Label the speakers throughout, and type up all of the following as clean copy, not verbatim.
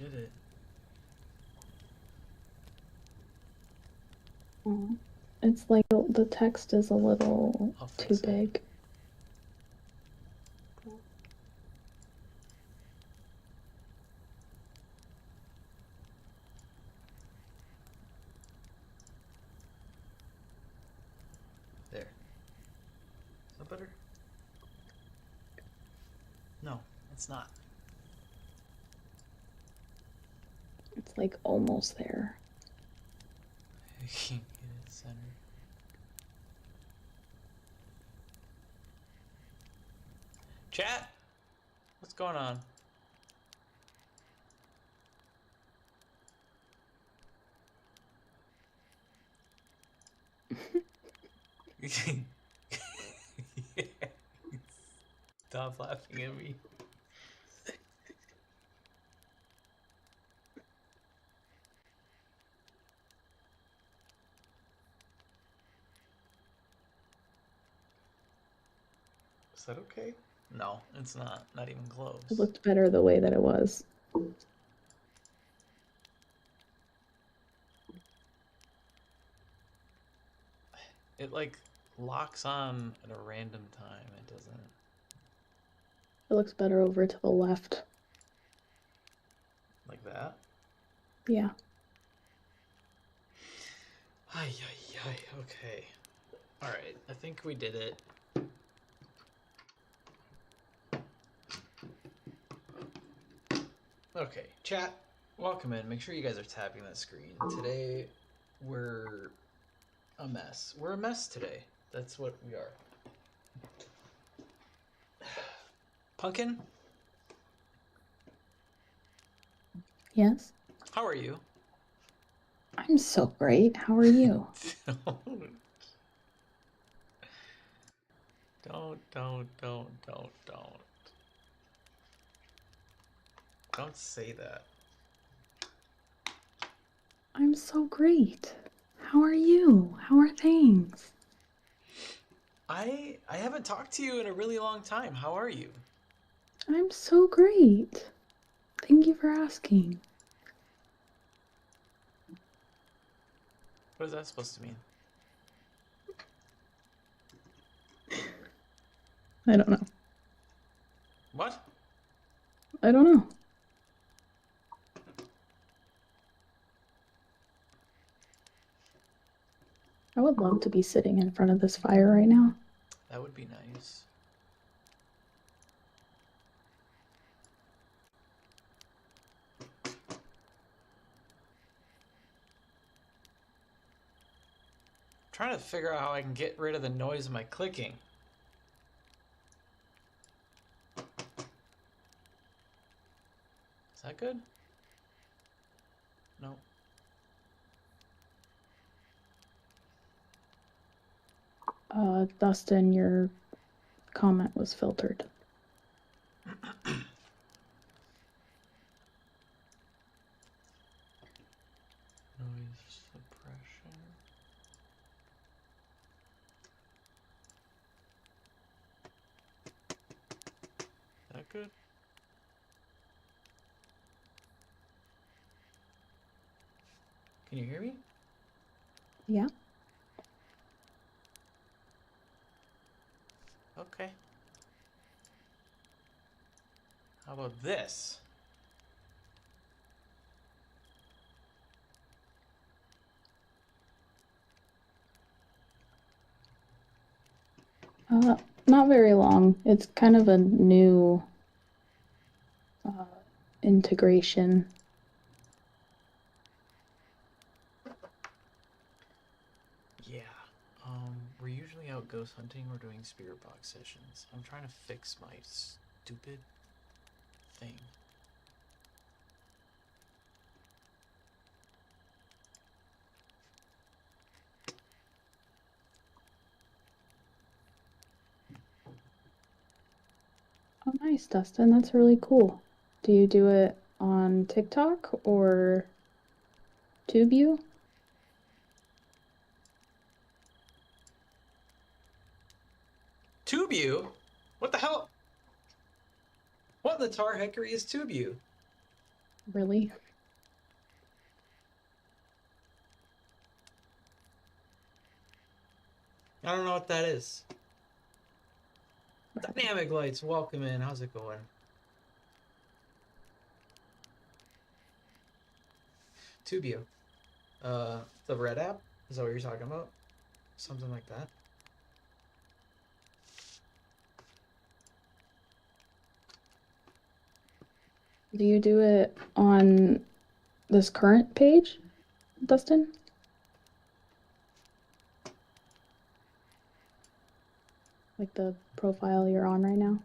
Speaker 1: did it.
Speaker 2: Oh, it's like the text is a little
Speaker 1: I'll
Speaker 2: too
Speaker 1: fix it.
Speaker 2: big.
Speaker 1: There. Is that better? No, it's not.
Speaker 2: It's like almost there.
Speaker 1: Get it centered. Chat? What's going on? Stop laughing at me. Is that okay? No, it's not. Not even close.
Speaker 2: It looked better the way that it was.
Speaker 1: It like locks on at a random time. It doesn't.
Speaker 2: It looks better over to the left.
Speaker 1: Like that?
Speaker 2: Yeah.
Speaker 1: Ay, ay, ay. Okay. Alright, I think we did it. Okay, chat, welcome in. Make sure you guys are tapping that screen. Today, we're a mess. We're a mess today. That's what we are. Pumpkin,
Speaker 2: Yes?
Speaker 1: how are you?
Speaker 2: I'm so great. How are you?
Speaker 1: Don't. Don't say that.
Speaker 2: I'm so great. How are you? How are things?
Speaker 1: I haven't talked to you in a really long time. How are you?
Speaker 2: I'm so great. Thank you for asking.
Speaker 1: What is that supposed to mean?
Speaker 2: I don't know.
Speaker 1: What?
Speaker 2: I don't know. I would love to be sitting in front of this fire right now.
Speaker 1: That would be nice. Trying to figure out how I can get rid of the noise of my clicking. Is that good? No.
Speaker 2: Dustin, your comment was filtered.
Speaker 1: Noise suppression. Is that good? Can you hear me?
Speaker 2: Yeah.
Speaker 1: Okay. How about this?
Speaker 2: Not very long. It's kind of a new integration.
Speaker 1: Yeah. We're usually out ghost hunting or doing spirit box sessions. I'm trying to fix my stupid thing.
Speaker 2: Oh, nice, Dustin. That's really cool. Do you do it on TikTok or TubeU?
Speaker 1: TubeU? What the hell? What in the tar hickory is TubeU?
Speaker 2: Really?
Speaker 1: I don't know what that is.
Speaker 2: Right.
Speaker 1: Dynamic Lights, welcome in. How's it going? Tubio. The Red app? Is that what you're talking about? Something like that?
Speaker 2: Do you do it on this current page, Dustin? Like the profile you're on right now?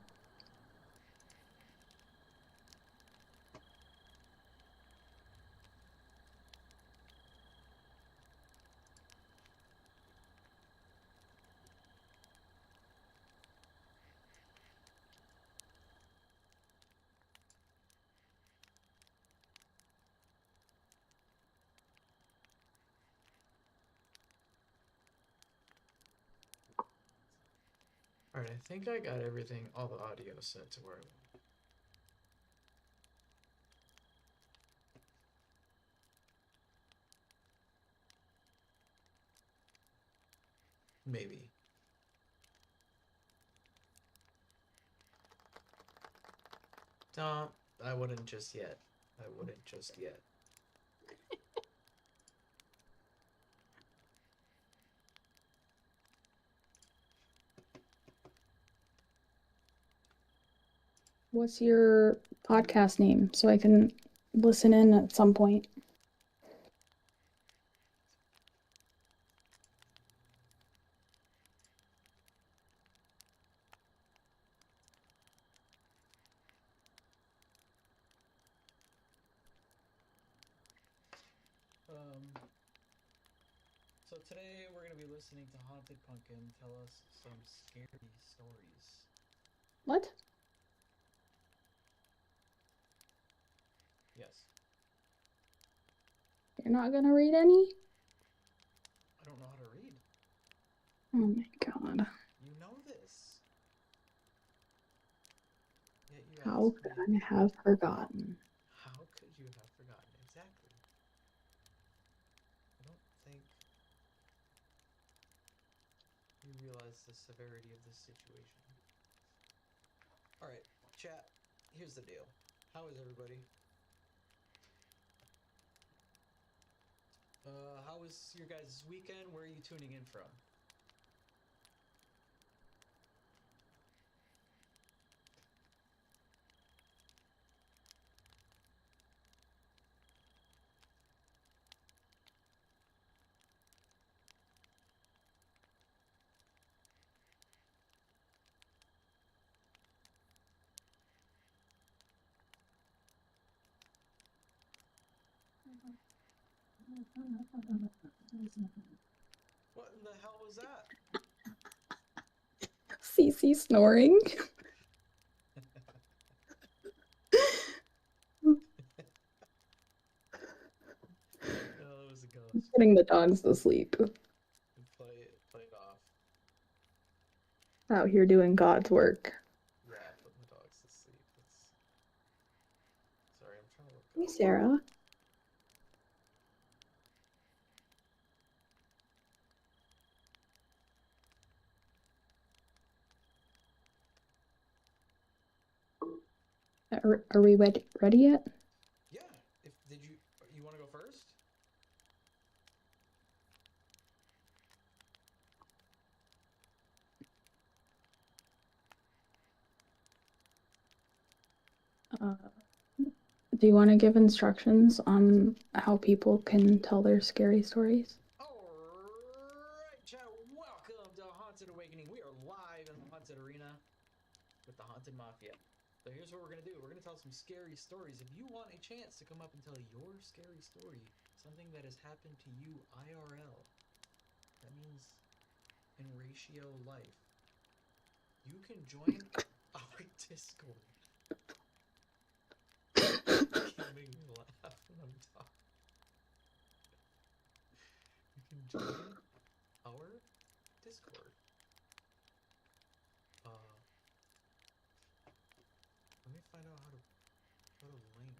Speaker 1: Alright, I think I got everything, all the audio set to where I want. Maybe. No, I wouldn't just yet. I wouldn't just yet.
Speaker 2: What's your podcast name so I can listen in at some point?
Speaker 1: So today we're going to be listening to Haunted Pumpkin tell us some scary stories.
Speaker 2: What?
Speaker 1: Yes.
Speaker 2: You're not gonna read any?
Speaker 1: I don't know how to read.
Speaker 2: Oh my god.
Speaker 1: You know this. Yet you
Speaker 2: How
Speaker 1: ask
Speaker 2: could
Speaker 1: me,
Speaker 2: I have forgotten?
Speaker 1: how could you have forgotten? Exactly. I don't think you realize the severity of this situation. Alright, chat, here's the deal. How is everybody? How was your guys' weekend? Where are you tuning in from? What in the hell was that?
Speaker 2: Cece snoring.
Speaker 1: Oh, it was a ghost.
Speaker 2: Putting the dogs to sleep.
Speaker 1: Play it off.
Speaker 2: Out here doing God's work.
Speaker 1: Yeah, putting the dogs to sleep. It's... Sorry, I'm trying to look
Speaker 2: Hey,
Speaker 1: up.
Speaker 2: Sarah. Are we ready yet?
Speaker 1: Yeah. If did you want to go first?
Speaker 2: Do you want to give instructions on how people can tell their scary stories?
Speaker 1: Alright, chat, welcome to Haunted Awakening. We are live in the Haunted Arena with the Haunted Mafia. So here's what we're going to do. We're going to tell some scary stories. If you want a chance to come up and tell your scary story, something that has happened to you IRL, that means in ratio life, you can join our Discord. Can't make me laugh when I'm talking. You can join our Discord. Let me find out how to put a link.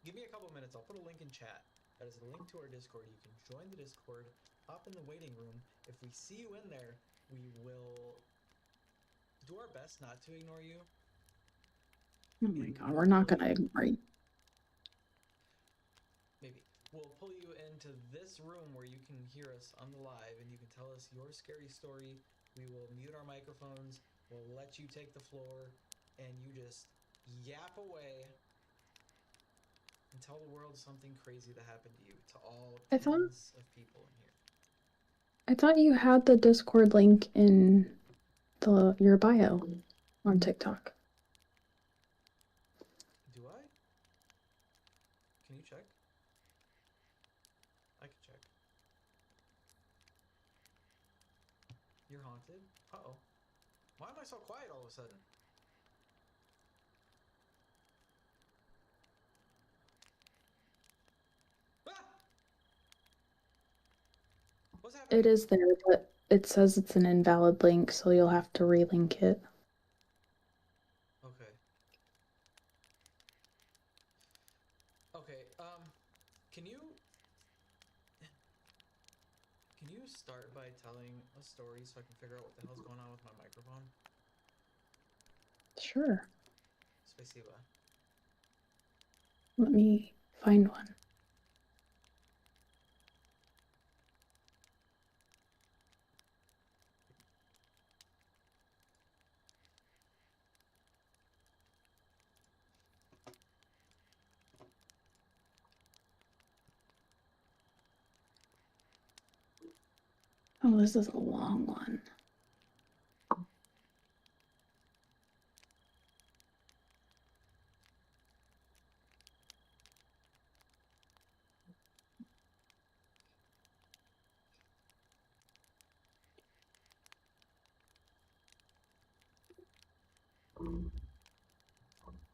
Speaker 1: Give me a couple minutes. I'll put a link in chat. That is a link to our Discord. You can join the Discord, hop in the waiting room. If we see you in there, we will do our best not to ignore you.
Speaker 2: Oh my god, we're not gonna ignore you.
Speaker 1: Maybe. We'll pull you into this room where you can hear us on the live and you can tell us your scary story. We will mute our microphones. We'll let you take the floor and you just yap away and tell the world something crazy that happened to you, to all tens of people in here.
Speaker 2: I thought you had the Discord link in your bio on TikTok.
Speaker 1: Do I? Can you check? I can check. You're haunted? Uh-oh. Why am I so quiet all of a sudden? Ah! What's happening?
Speaker 2: It is there, but it says it's an invalid link, so you'll have to relink it.
Speaker 1: Okay. Okay, can you start by telling a story so I can figure out what the hell's going on with my microphone?
Speaker 2: Sure.
Speaker 1: Spasiba.
Speaker 2: Let me find one. Oh, this is a long one.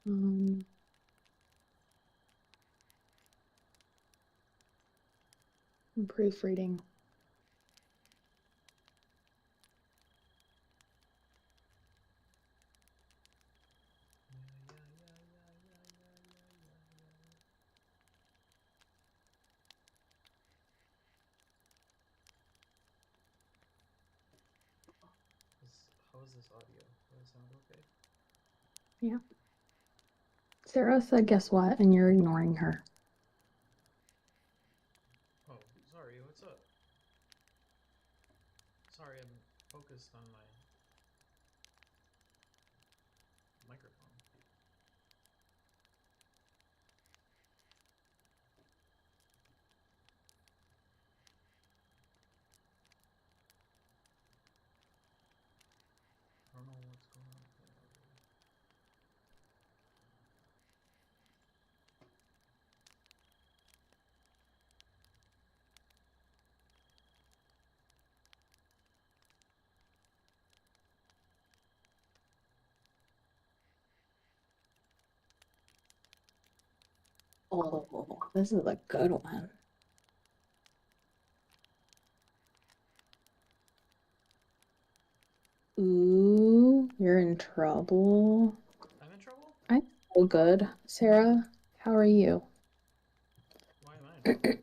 Speaker 2: I'm proofreading.
Speaker 1: How is this audio? Does it sound okay?
Speaker 2: Yeah. Sarah said, guess what? And you're ignoring her.
Speaker 1: Oh, sorry, what's up? Sorry, I'm focused on my microphone. I don't know what's going on with that audio.
Speaker 2: Oh, this is a good one. Ooh, you're in trouble.
Speaker 1: I'm in trouble?
Speaker 2: I'm so good. Sarah, how are you?
Speaker 1: Why am I in trouble?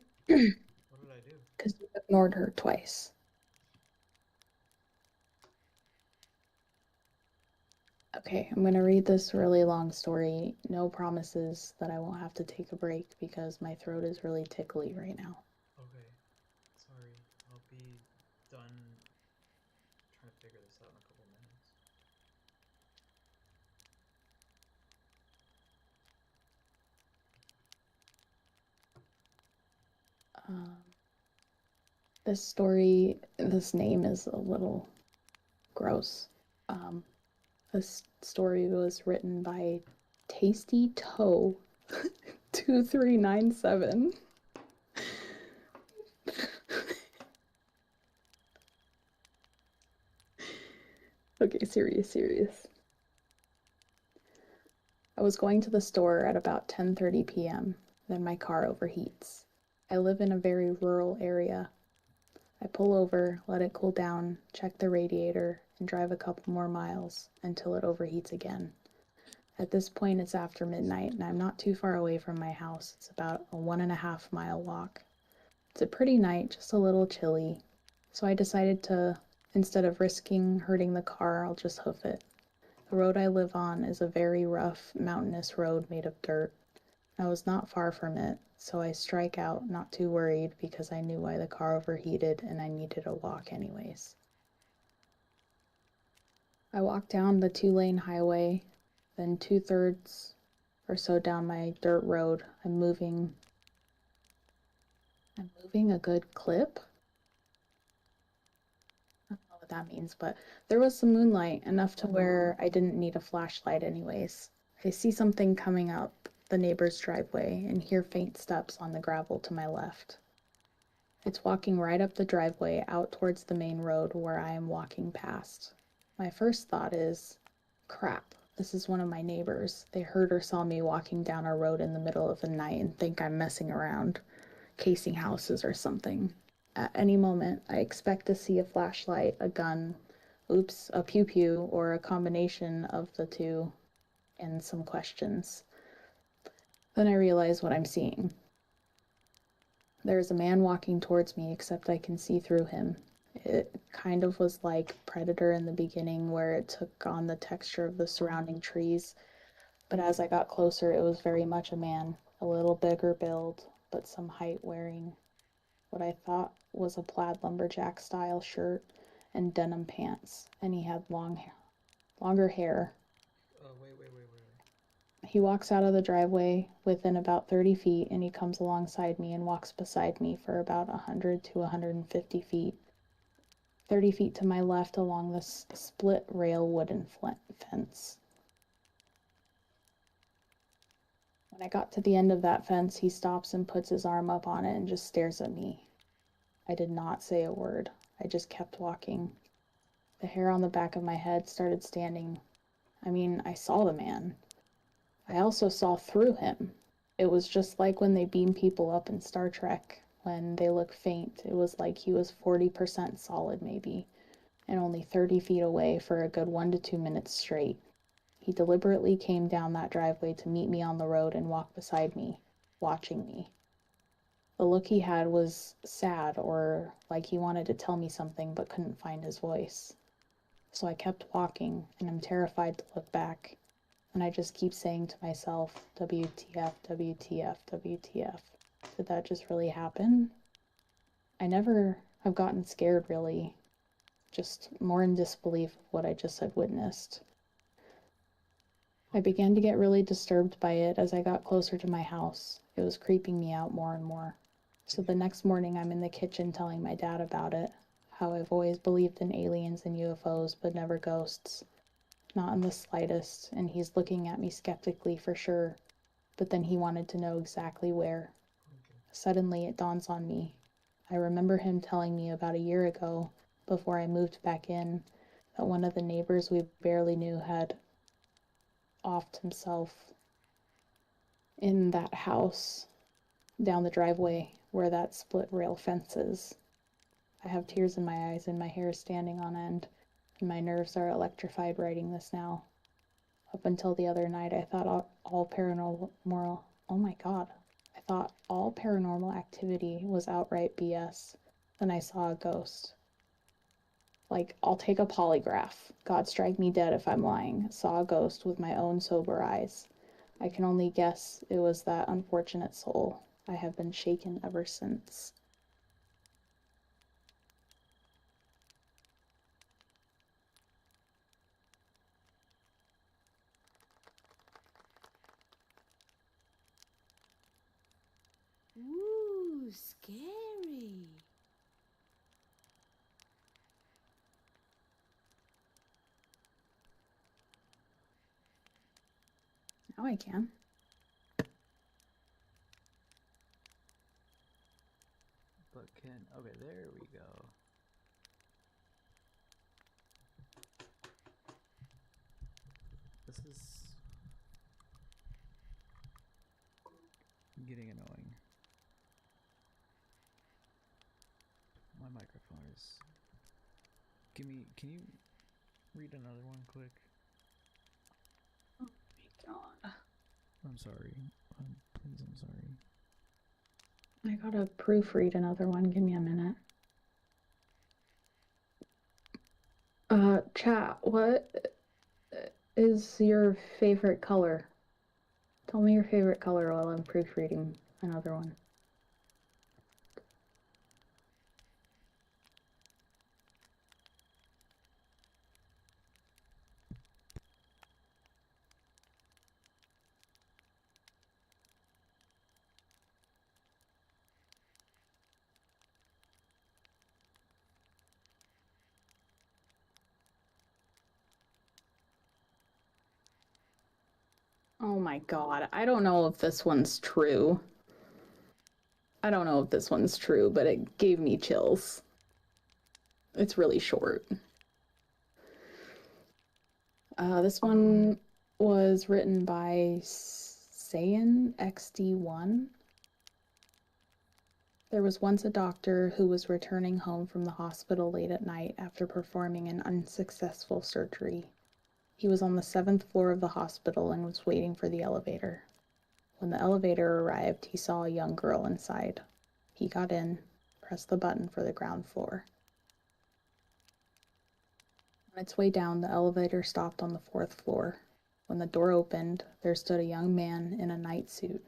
Speaker 1: What did I do?
Speaker 2: Because you ignored her twice. Okay, I'm gonna read this really long story. No promises that I won't have to take a break because my throat is really tickly right now.
Speaker 1: Okay. Sorry. I'll be done trying to figure this out in a couple minutes.
Speaker 2: This story, this name is a little gross. This story was written by Tasty Toe 2397. Okay, serious. I was going to the store at about 10:30 p.m. Then my car overheats. I live in a very rural area. I pull over, let it cool down, check the radiator, and drive a couple more miles until it overheats again. At this point, it's after midnight, and I'm not too far away from my house. It's about a 1.5 mile walk. It's a pretty night, just a little chilly. So I decided to, instead of risking hurting the car, I'll just hoof it. The road I live on is a very rough, mountainous road made of dirt. I was not far from it, so I strike out, not too worried because I knew why the car overheated and I needed a walk anyways. I walk down the 2-lane highway, then 2/3 or so down my dirt road. I'm moving a good clip. I don't know what that means, but there was some moonlight, enough to where I didn't need a flashlight anyways. I see something coming up the neighbor's driveway and hear faint steps on the gravel to my left. It's walking right up the driveway out towards the main road where I am walking past. My first thought is, crap, this is one of my neighbors. They heard or saw me walking down a road in the middle of the night and think I'm messing around, casing houses or something. At any moment, I expect to see a flashlight, a gun, oops, a pew pew, or a combination of the two, and some questions. Then I realize what I'm seeing. There is a man walking towards me, except I can see through him. It kind of was like Predator in the beginning, where it took on the texture of the surrounding trees. But as I got closer, it was very much a man, a little bigger build, but some height, wearing what I thought was a plaid lumberjack style shirt and denim pants, and he had longer hair.
Speaker 1: Wait.
Speaker 2: He walks out of the driveway within about 30 feet, and he comes alongside me and walks beside me for about 100 to 150 feet. 30 feet to my left along the split rail wooden fence. When I got to the end of that fence, he stops and puts his arm up on it and just stares at me. I did not say a word. I just kept walking. The hair on the back of my head started standing. I mean, I saw the man. I also saw through him. It was just like when they beam people up in Star Trek. When they look faint, it was like he was 40% solid maybe, and only 30 feet away for a good 1 to 2 minutes straight. He deliberately came down that driveway to meet me on the road and walk beside me, watching me. The look he had was sad, or like he wanted to tell me something but couldn't find his voice. So I kept walking, and I'm terrified to look back. And I just keep saying to myself, WTF, WTF, WTF. Did that just really happen? I never have gotten scared, really. Just more in disbelief of what I just had witnessed. I began to get really disturbed by it as I got closer to my house. It was creeping me out more and more. So the next morning, I'm in the kitchen telling my dad about it, how I've always believed in aliens and UFOs, but never ghosts. Not in the slightest, and he's looking at me skeptically for sure, but then he wanted to know exactly where. Suddenly, it dawns on me. I remember him telling me about a year ago, before I moved back in, that one of the neighbors we barely knew had offed himself in that house down the driveway where that split rail fence is. I have tears in my eyes and my hair is standing on end, and my nerves are electrified writing this now. Up until the other night, I thought all paranormal, oh my god, I thought all paranormal activity was outright BS. Then I saw a ghost. Like, I'll take a polygraph. God strike me dead if I'm lying. Saw a ghost with my own sober eyes. I can only guess it was that unfortunate soul. I have been shaken ever since.
Speaker 3: Ooh, scary.
Speaker 2: Now I can.
Speaker 4: But okay, there we go. This is getting annoying. My microphone is... can you read another one quick?
Speaker 2: God.
Speaker 4: I'm sorry. Please, I'm sorry.
Speaker 2: I gotta proofread another one. Give me a minute. Chat, what is your favorite color? Tell me your favorite color while I'm proofreading another one. Oh my God, I don't know if this one's true. I don't know if this one's true, but it gave me chills. It's really short. This one was written by Saiyan XD1. There was once a doctor who was returning home from the hospital late at night after performing an unsuccessful surgery. He was on the 7th floor of the hospital and was waiting for the elevator. When the elevator arrived, he saw a young girl inside. He got in, pressed the button for the ground floor. On its way down, the elevator stopped on the 4th floor. When the door opened, there stood a young man in a night suit.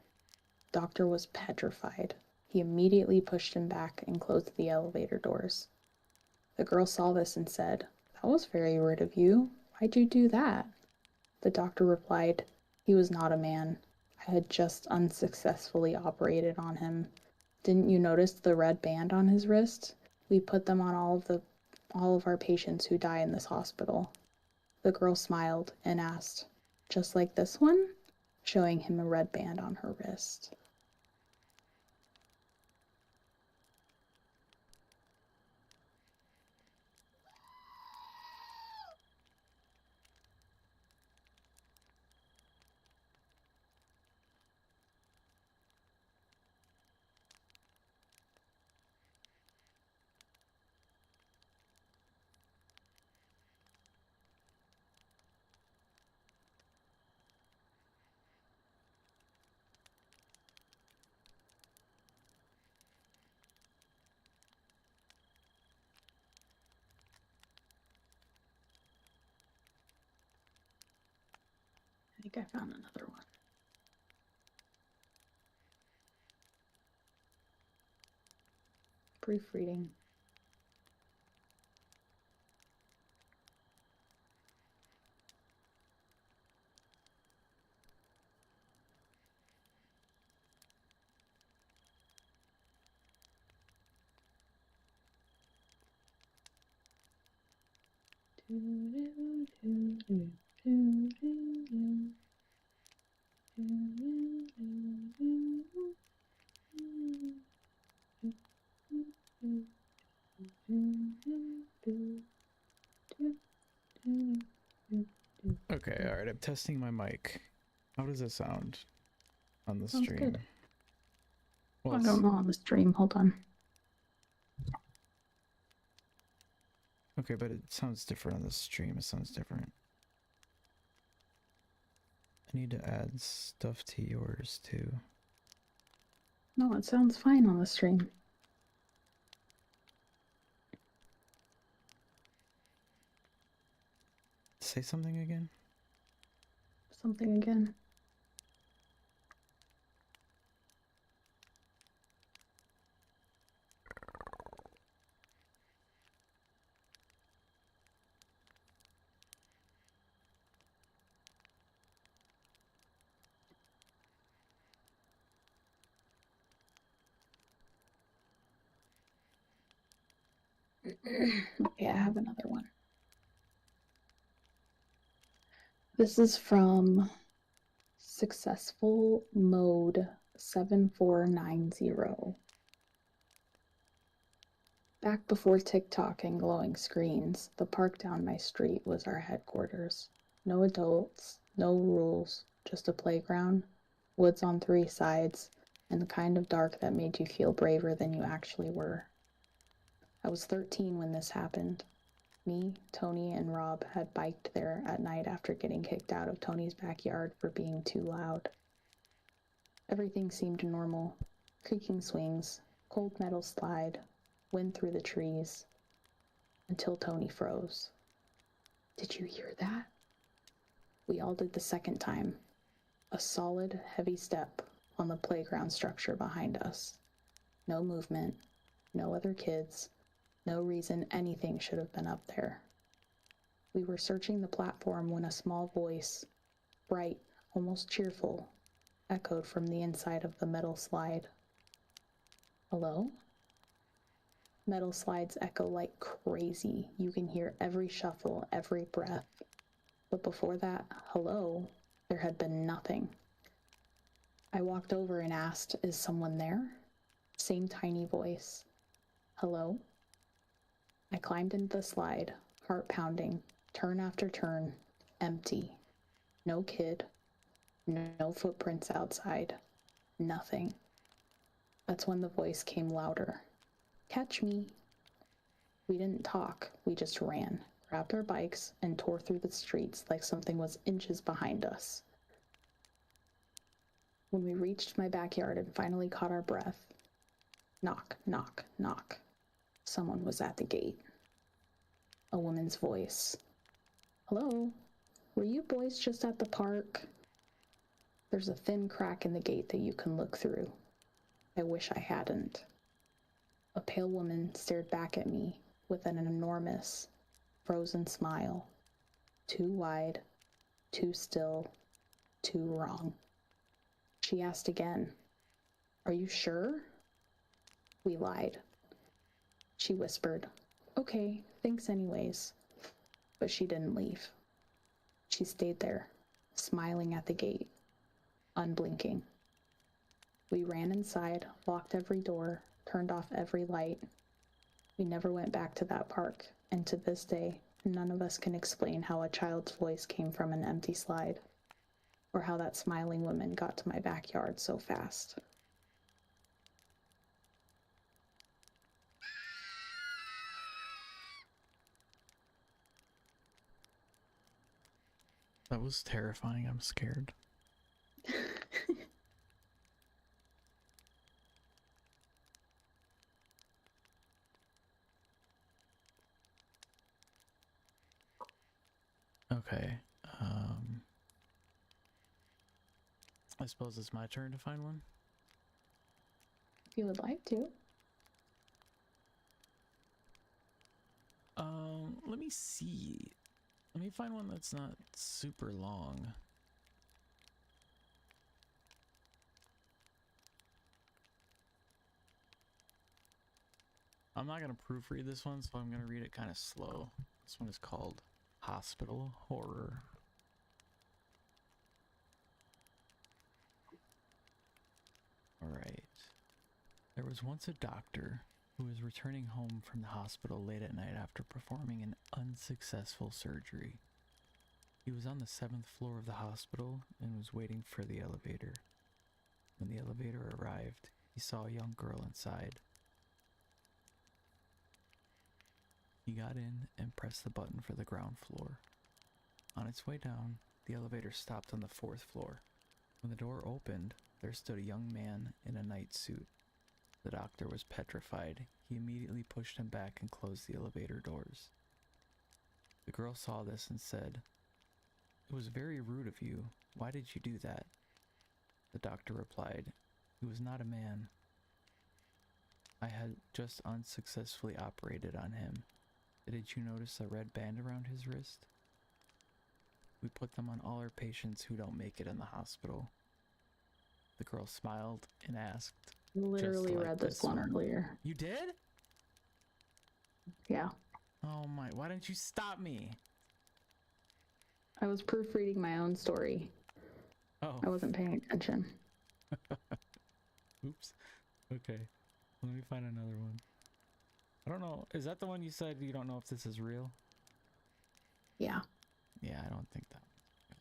Speaker 2: The doctor was petrified. He immediately pushed him back and closed the elevator doors. The girl saw this and said, "That was very rude of you. Why'd you do that?" The doctor replied, "He was not a man. I had just unsuccessfully operated on him. Didn't you notice the red band on his wrist? We put them on all of our patients who die in this hospital." The girl smiled and asked, "Just like this one?" showing him a red band on her wrist. I think I found another one. Proofreading.
Speaker 4: Okay, alright, I'm testing my mic. How does it sound on the
Speaker 2: Sounds
Speaker 4: stream?
Speaker 2: good.
Speaker 4: Well,
Speaker 2: I don't know on the stream. Hold on.
Speaker 4: okay, but it sounds different on the stream. It sounds different. I need to add stuff to yours too.
Speaker 2: No, it sounds fine on the stream.
Speaker 4: Say something again?
Speaker 2: Something again. Okay, I have another one. This is from Successful Mode 7490. Back before TikTok and glowing screens, the park down my street was our headquarters. No adults, no rules, just a playground, woods on 3 sides, and the kind of dark that made you feel braver than you actually were. I was 13 when this happened. Me, Tony, and Rob had biked there at night after getting kicked out of Tony's backyard for being too loud. Everything seemed normal. Creaking swings, cold metal slide, wind through the trees, until Tony froze. Did you hear that? We all did the second time. A solid, heavy step on the playground structure behind us. No movement, no other kids, no reason anything should have been up there. We were searching the platform when a small voice, bright, almost cheerful, echoed from the inside of the metal slide. Hello? Metal slides echo like crazy. You can hear every shuffle, every breath. But before that, hello, there had been nothing. I walked over and asked, is someone there? Same tiny voice. Hello? I climbed into the slide, heart pounding, turn after turn, empty. No kid, no footprints outside, nothing. That's when the voice came louder. Catch me. We didn't talk, we just ran, grabbed our bikes, and tore through the streets like something was inches behind us. When we reached my backyard and finally caught our breath, knock, knock, knock. Someone was at the gate. A woman's voice. Hello? Were you boys just at the park? There's a thin crack in the gate that you can look through. I wish I hadn't. A pale woman stared back at me with an enormous, frozen smile. Too wide, too still, too wrong. She asked again, are you sure? We lied. She whispered, okay, thanks anyways. But she didn't leave. She stayed there, smiling at the gate, unblinking. We ran inside, locked every door, turned off every light. We never went back to that park, and to this day, none of us can explain how a child's voice came from an empty slide, or how that smiling woman got to my backyard so fast.
Speaker 4: That was terrifying. I'm scared. Okay. I suppose it's my turn to find one.
Speaker 2: If you would like to.
Speaker 4: Let me see. Let me find one that's not super long. I'm not gonna proofread this one, so I'm gonna read it kind of slow. This one is called Hospital Horror. Alright. There was once a doctor who was returning home from the hospital late at night after performing an unsuccessful surgery. He was on the 7th floor of the hospital and was waiting for the elevator. When the elevator arrived, he saw a young girl inside. He got in and pressed the button for the ground floor. On its way down, the elevator stopped on the 4th floor. When the door opened, there stood a young man in a night suit. The doctor was petrified. He immediately pushed him back and closed the elevator doors. The girl saw this and said, "It was very rude of you. Why did you do that?" The doctor replied, "He was not a man. I had just unsuccessfully operated on him. Did you notice a red band around his wrist? We put them on all our patients who don't make it in the hospital." The girl smiled and asked,
Speaker 2: Literally
Speaker 4: like
Speaker 2: read this one earlier.
Speaker 4: "You did?"
Speaker 2: Yeah.
Speaker 4: Oh my, why didn't you stop me?
Speaker 2: I was proofreading my own story.
Speaker 4: Oh.
Speaker 2: I wasn't paying attention.
Speaker 4: Oops. Okay. Let me find another one. I don't know. Is that the one you said you don't know if this is real?
Speaker 2: Yeah.
Speaker 4: Yeah, I don't think that one's real.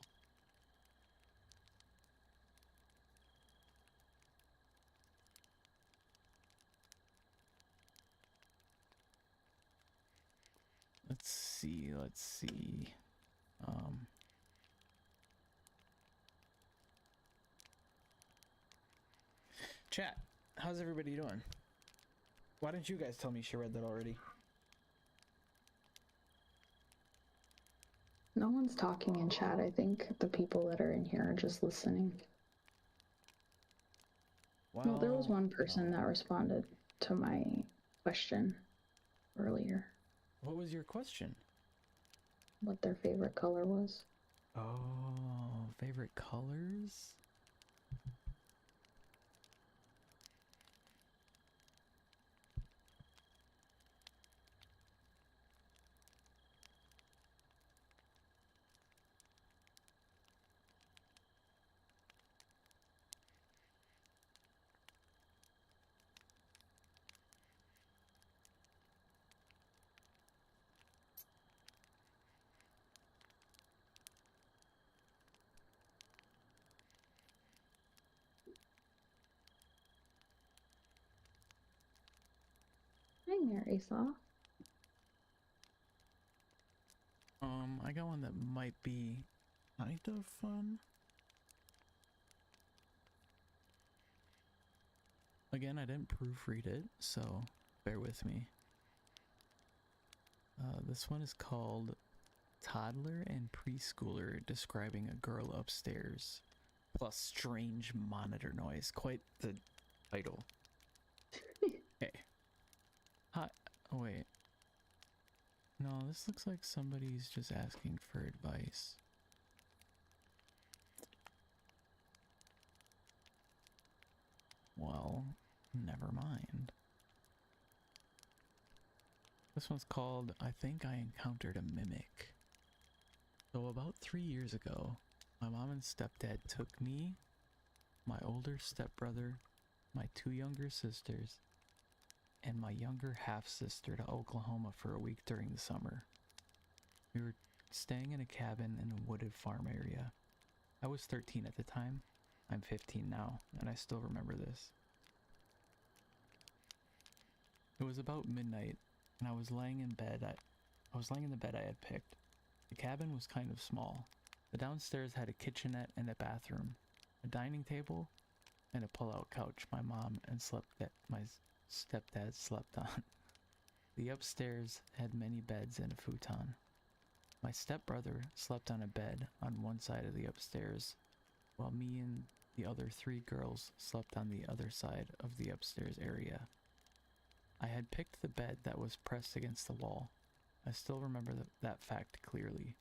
Speaker 4: Let's see. Let's see. Chat, how's everybody doing? Why didn't you guys tell me she read that already?
Speaker 2: No one's talking in chat. I think the people that are in here are just listening.
Speaker 4: Well,
Speaker 2: No, there was one person that responded to my question earlier.
Speaker 4: What was your question?
Speaker 2: What their favorite color was.
Speaker 4: Oh, favorite colors?
Speaker 2: Hi, Mary Saw.
Speaker 4: I got one that might be kind of fun. Again, I didn't proofread it, so bear with me. This one is called Toddler and Preschooler Describing a Girl Upstairs, plus Strange Monitor Noise. Quite the title. Okay. Hi. Oh, wait. No, this looks like somebody's just asking for advice. Well, never mind. This one's called I Think I Encountered a Mimic. So about 3 years ago, my mom and stepdad took me, my older stepbrother, my 2 younger sisters, and my younger half-sister to Oklahoma for a week during the summer. We were staying in a cabin in a wooded farm area. I was 13 at the time. I'm 15 now, and I still remember this. It was about midnight, and I was laying in bed. I was laying in the bed I had picked. The cabin was kind of small. The downstairs had a kitchenette and a bathroom, a dining table, and a pull-out couch my mom and my stepdad slept on. The upstairs had many beds and a futon. My stepbrother slept on a bed on one side of the upstairs, while me and the other 3 girls slept on the other side of the upstairs area. I had picked the bed that was pressed against the wall. I still remember that fact clearly.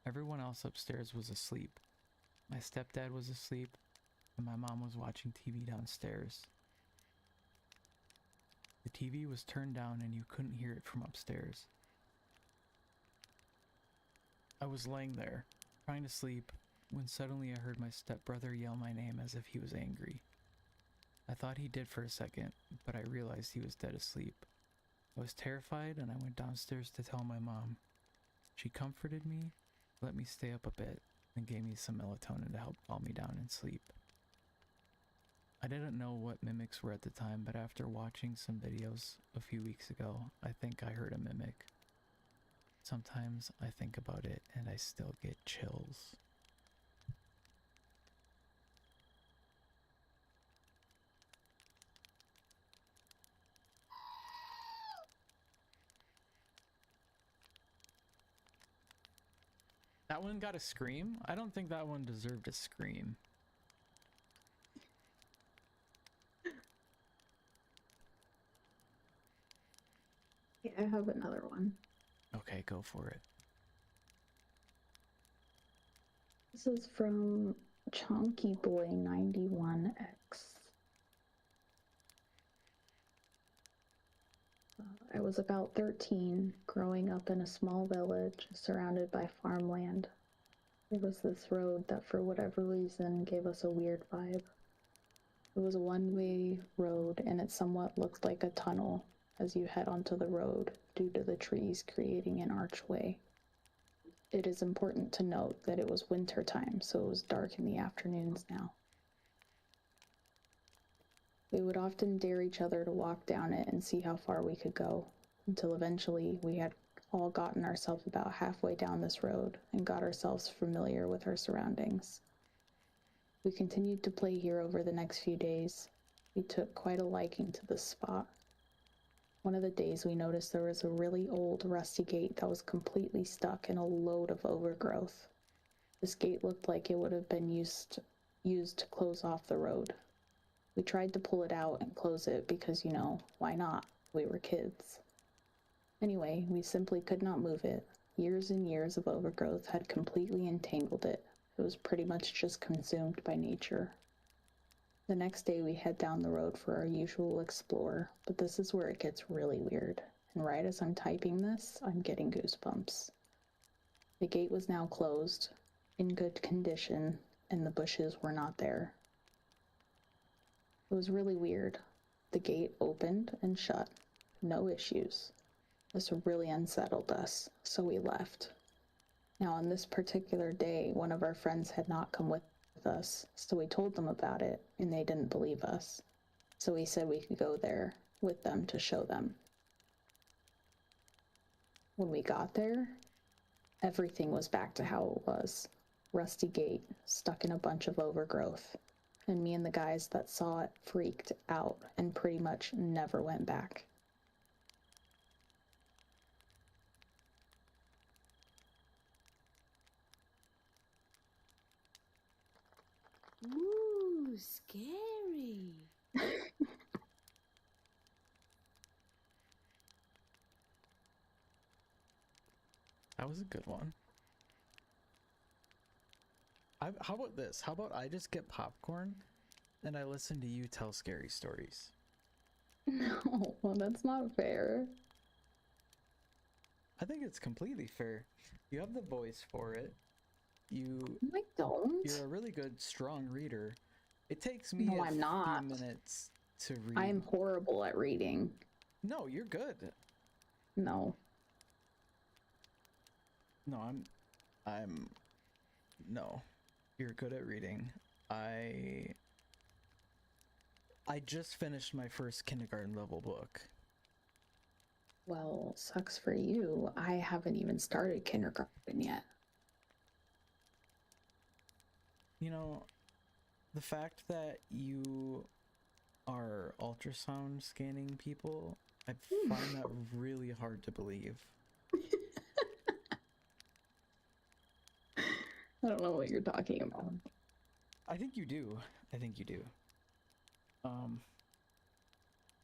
Speaker 4: Everyone else upstairs was asleep. My stepdad was asleep, and my mom was watching TV downstairs. The TV was turned down and you couldn't hear it from upstairs. I was laying there, trying to sleep, when suddenly I heard my stepbrother yell my name as if he was angry. I thought he did for a second, but I realized he was dead asleep. I was terrified and I went downstairs to tell my mom. She comforted me, let me stay up a bit, and gave me some melatonin to help calm me down and sleep. I didn't know what mimics were at the time, but after watching some videos a few weeks ago, I think I heard a mimic. Sometimes I think about it and I still get chills. That one got a scream? I don't think that one deserved a scream.
Speaker 2: Yeah, I have another one.
Speaker 4: Okay, go for it.
Speaker 2: This is from Chonky Boy 91X. I was about 13, growing up in a small village surrounded by farmland. There was this road that for whatever reason gave us a weird vibe. It was a one-way road and it somewhat looked like a tunnel as you head onto the road due to the trees creating an archway. It is important to note that it was winter time, so it was dark in the afternoons now. We would often dare each other to walk down it and see how far we could go, until eventually we had all gotten ourselves about halfway down this road and got ourselves familiar with our surroundings. We continued to play here over the next few days. We took quite a liking to this spot. One of the days we noticed there was a really old, rusty gate that was completely stuck in a load of overgrowth. This gate looked like it would have been used to close off the road. We tried to pull it out and close it because, why not? We were kids. Anyway, we simply could not move it. Years and years of overgrowth had completely entangled it. It was pretty much just consumed by nature. The next day we head down the road for our usual explore, but this is where it gets really weird. And right as I'm typing this, I'm getting goosebumps. The gate was now closed, in good condition, and the bushes were not there. It was really weird. The gate opened and shut. No issues. This really unsettled us, so we left. Now, on this particular day, one of our friends had not come with us, so we told them about it, and they didn't believe us. So we said we could go there with them to show them. When we got there, everything was back to how it was. Rusty gate, stuck in a bunch of overgrowth. And me and the guys that saw it freaked out and pretty much never went back.
Speaker 3: Ooh, scary.
Speaker 4: That was a good one. How about this? How about I just get popcorn and I listen to you tell scary stories?
Speaker 2: No, well, that's not fair.
Speaker 4: I think it's completely fair. You have the voice for it.
Speaker 2: I don't.
Speaker 4: You're a really good, strong reader. It takes me
Speaker 2: No,
Speaker 4: a
Speaker 2: I'm
Speaker 4: few
Speaker 2: not.
Speaker 4: minutes to read.
Speaker 2: I am horrible at reading.
Speaker 4: No, you're good.
Speaker 2: No.
Speaker 4: No, no. You're good at reading. I just finished my first kindergarten level book.
Speaker 2: Well, sucks for you. I haven't even started kindergarten yet.
Speaker 4: You know, the fact that you are ultrasound scanning people, I find that really hard to believe.
Speaker 2: I don't know what you're talking about.
Speaker 4: I think you do. I think you do.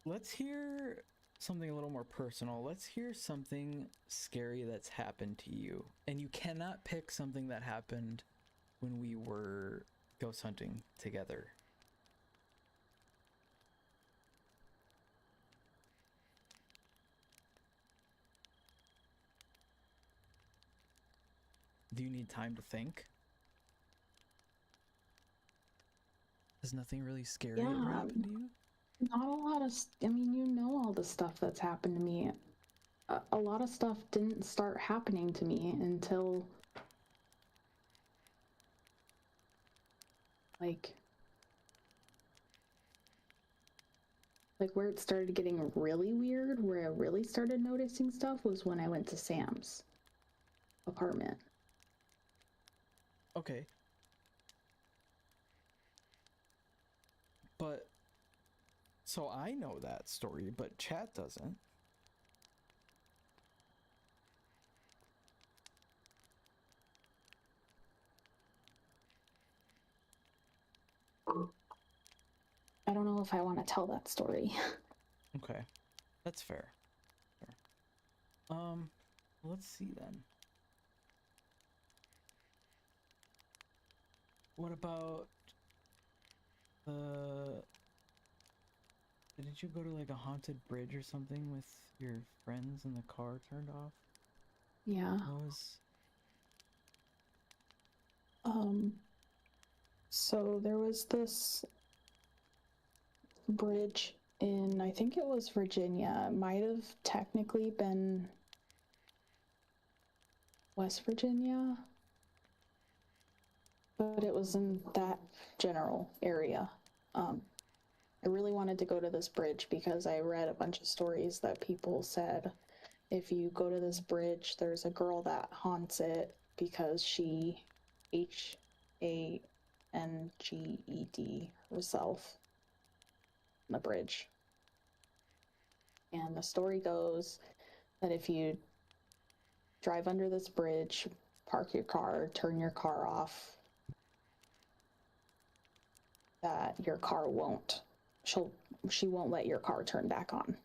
Speaker 4: Let's hear something a little more personal. Let's hear something scary that's happened to you. And you cannot pick something that happened when we were ghost hunting together. Do you need time to think? Has nothing really scary ever happened to you?
Speaker 2: Not a lot of, all the stuff that's happened to me. A lot of stuff didn't start happening to me until, like where it started getting really weird, where I really started noticing stuff was when I went to Sam's apartment.
Speaker 4: Okay. But, so I know that story, but chat doesn't.
Speaker 2: I don't know if I want to tell that story.
Speaker 4: Okay. That's fair. Let's see then. What about didn't you go to like a haunted bridge or something with your friends and the car turned off?
Speaker 2: Yeah.
Speaker 4: What was...
Speaker 2: So there was this bridge in, I think it was Virginia. It might have technically been West Virginia, but it was in that general area. I really wanted to go to this bridge because I read a bunch of stories that people said if you go to this bridge, there's a girl that haunts it because she HANGED herself on the bridge. And the story goes that if you drive under this bridge, park your car, turn your car off, that your car won't, she won't let your car turn back on.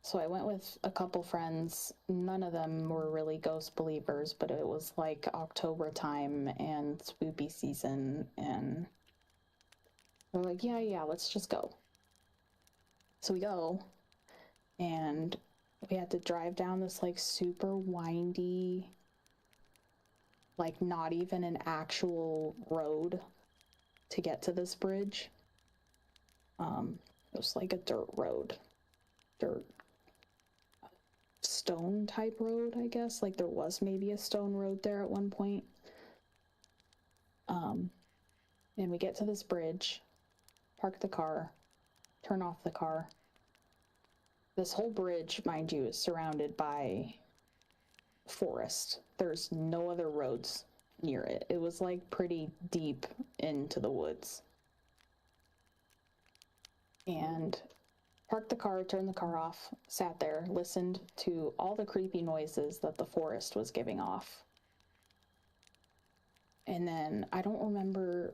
Speaker 2: So I went with a couple friends. None of them were really ghost believers, but it was like October time and spooky season, and we're like, yeah, let's just go. So we go, and we had to drive down this like super windy, like not even an actual road to get to this bridge. It was like a dirt road, dirt stone type road, I guess. Like there was maybe a stone road there at one point. And we get to this bridge, park the car, turn off the car. This whole bridge, mind you, is surrounded by forest. There's no other roads near it. It was like pretty deep into the woods. And parked the car, turned the car off, sat there, listened to all the creepy noises that the forest was giving off. And then I don't remember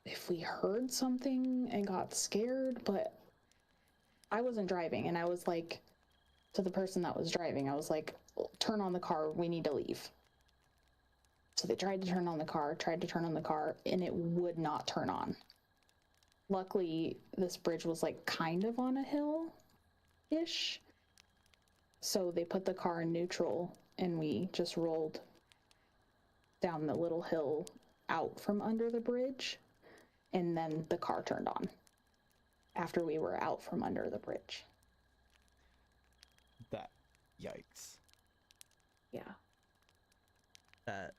Speaker 2: if we heard something and got scared, but I wasn't driving, and I was like, to the person that was driving, I was like, turn on the car, we need to leave. So they tried to turn on the car, and it would not turn on. Luckily, this bridge was like kind of on a hill-ish. So they put the car in neutral, and we just rolled down the little hill out from under the bridge, and then the car turned on after we were out from under the bridge.
Speaker 4: That, yikes.
Speaker 2: Yeah.
Speaker 4: That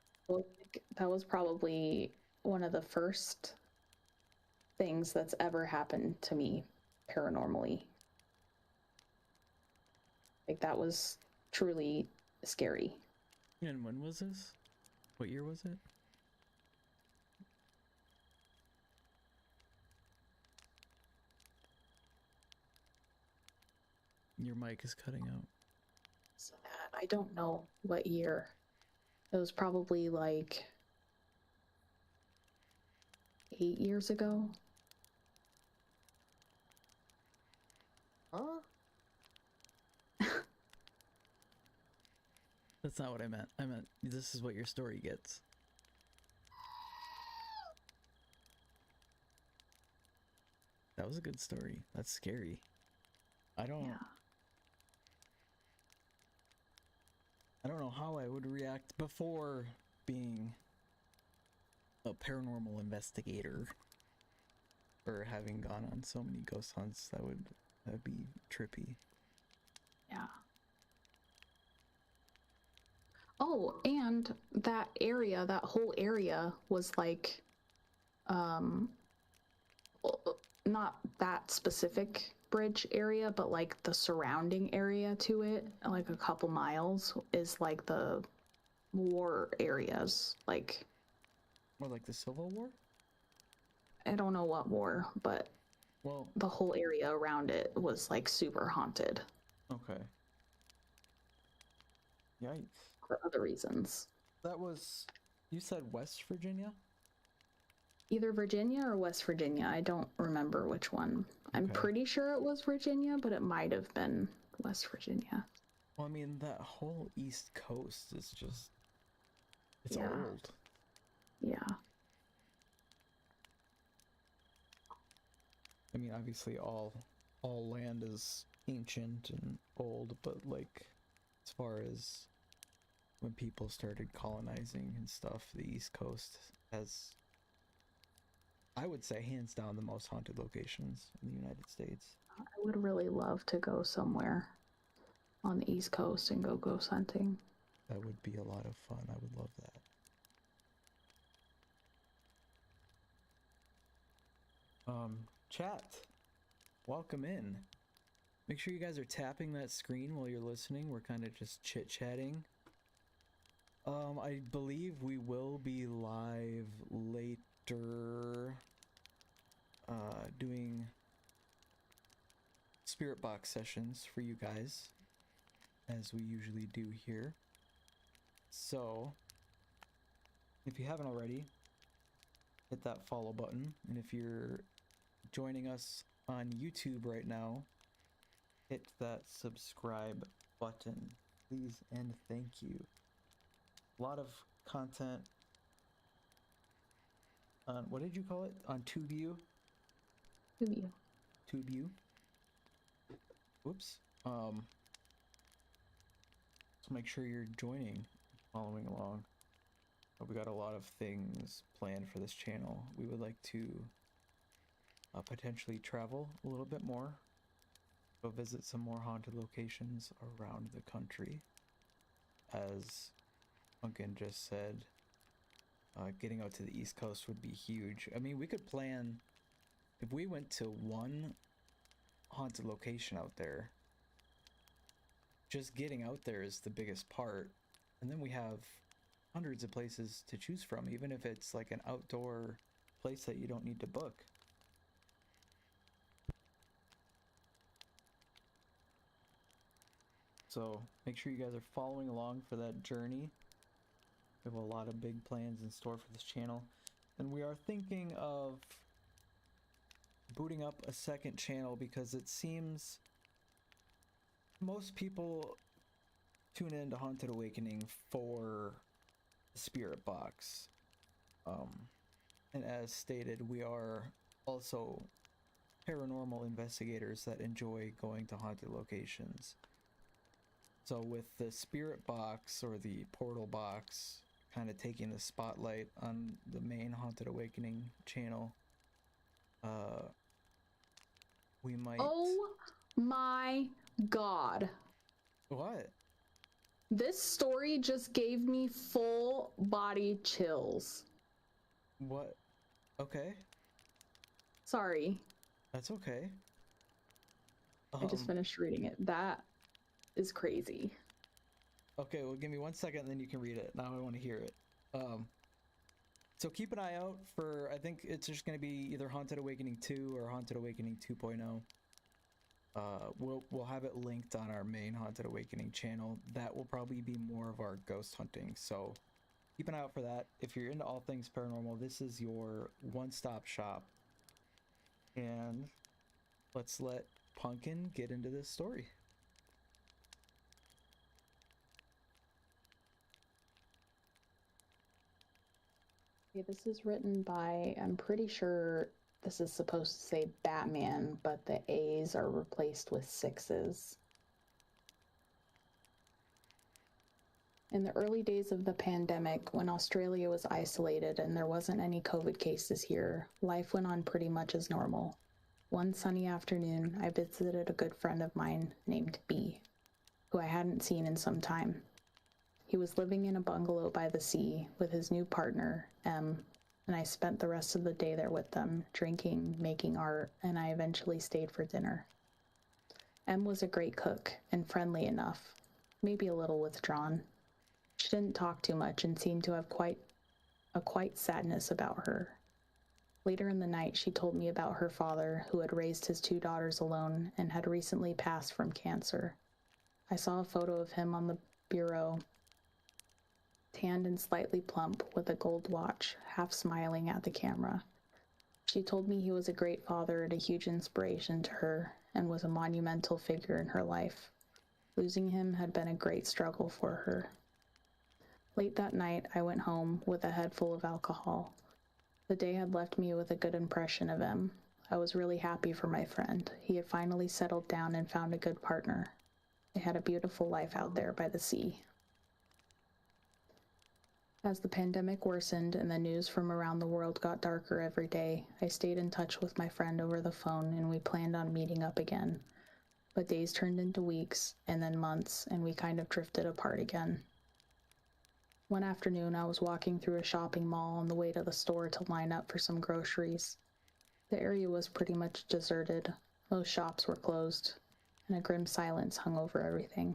Speaker 2: was probably one of the first things that's ever happened to me paranormally. Like, that was truly scary.
Speaker 4: And when was this? What year was it? Your mic is cutting out.
Speaker 2: So that, I don't know what year. It was probably like 8 years ago.
Speaker 1: Huh?
Speaker 4: That's not what I meant. I meant this is what your story gets. That was a good story. That's scary. I don't know how I would react before being a paranormal investigator or having gone on so many ghost hunts. That'd be trippy.
Speaker 2: Yeah. Oh, and that whole area was like, not that specific bridge area, but like the surrounding area to it, like a couple miles, is like the war areas. Like,
Speaker 4: Or like the Civil War?
Speaker 2: I don't know what war, but
Speaker 4: Well,
Speaker 2: the whole area around it was like super haunted
Speaker 4: okay. Yikes.
Speaker 2: for other reasons.
Speaker 4: That was, you said West Virginia?
Speaker 2: Either Virginia or West Virginia. I don't remember which one. I'm
Speaker 4: Okay.
Speaker 2: pretty sure it was Virginia, but it might have been West Virginia.
Speaker 4: Well, I mean, that whole East Coast is just, it's
Speaker 2: Yeah.
Speaker 4: old.
Speaker 2: Yeah.
Speaker 4: I mean, obviously all land is ancient and old, but like, as far as when people started colonizing and stuff, the East Coast has, I would say, hands down the most haunted locations in the United States.
Speaker 2: I would really love to go somewhere on the East Coast and go ghost hunting.
Speaker 4: That would be a lot of fun. I would love that. Chat. welcome in. Make sure you guys are tapping that screen while you're listening. We're kind of just chit-chatting. I believe we will be live later, doing spirit box sessions for you guys, as we usually do here. So, if you haven't already, hit that follow button, and if you're joining us on YouTube right now, hit that subscribe button, please and thank you. A lot of content on, what did you call it? On TubeU?
Speaker 2: TubeU.
Speaker 4: TubeU. Whoops. So make sure you're joining, following along. We got a lot of things planned for this channel. We would like to potentially travel a little bit more, go visit some more haunted locations around the country. As Pumpkin just said, getting out to the East Coast would be huge. I mean, we could plan, if we went to one haunted location out there, just getting out there is the biggest part. And then we have hundreds of places to choose from, even if it's like an outdoor place that you don't need to book. So make sure you guys are following along for that journey. We have a lot of big plans in store for this channel. And we are thinking of booting up a second channel because it seems most people tune into Haunted Awakening for the Spirit Box. And as stated, we are also paranormal investigators that enjoy going to haunted locations. So with the Spirit Box or the Portal Box kind of taking the spotlight on the main Haunted Awakening channel, we might...
Speaker 2: Oh my god.
Speaker 4: What?
Speaker 2: This story just gave me full body chills.
Speaker 4: What? Okay.
Speaker 2: Sorry.
Speaker 4: That's okay.
Speaker 2: I just finished reading it. That is crazy.
Speaker 4: Okay, well, give me 1 second and then you can read it. Now I want to hear it. So keep an eye out for, I think it's just going to be either Haunted Awakening 2 or Haunted Awakening 2.0. We'll have it linked on our main Haunted Awakening channel. That will probably be more of our ghost hunting, so keep an eye out for that. If you're into all things paranormal, this is your one-stop shop. And let's let Pumpkin get into this story.
Speaker 2: Okay, this is written by, I'm pretty sure this is supposed to say Batman, but the A's are replaced with 6s. In the early days of the pandemic, when Australia was isolated and there wasn't any COVID cases here, life went on pretty much as normal. One sunny afternoon, I visited a good friend of mine named B, who I hadn't seen in some time. He was living in a bungalow by the sea with his new partner, M, and I spent the rest of the day there with them, drinking, making art, and I eventually stayed for dinner. M was a great cook and friendly enough, maybe a little withdrawn. She didn't talk too much and seemed to have quite sadness about her. Later in the night, she told me about her father, who had raised his 2 daughters alone and had recently passed from cancer. I saw a photo of him on the bureau, tanned and slightly plump, with a gold watch, half smiling at the camera. She told me he was a great father and a huge inspiration to her, and was a monumental figure in her life. Losing him had been a great struggle for her. Late that night, I went home with a head full of alcohol. The day had left me with a good impression of him. I was really happy for my friend. He had finally settled down and found a good partner. They had a beautiful life out there by the sea. As the pandemic worsened and the news from around the world got darker every day, I stayed in touch with my friend over the phone and we planned on meeting up again. But days turned into weeks and then months, and we kind of drifted apart again. One afternoon, I was walking through a shopping mall on the way to the store to line up for some groceries. The area was pretty much deserted. Most shops were closed, and a grim silence hung over everything.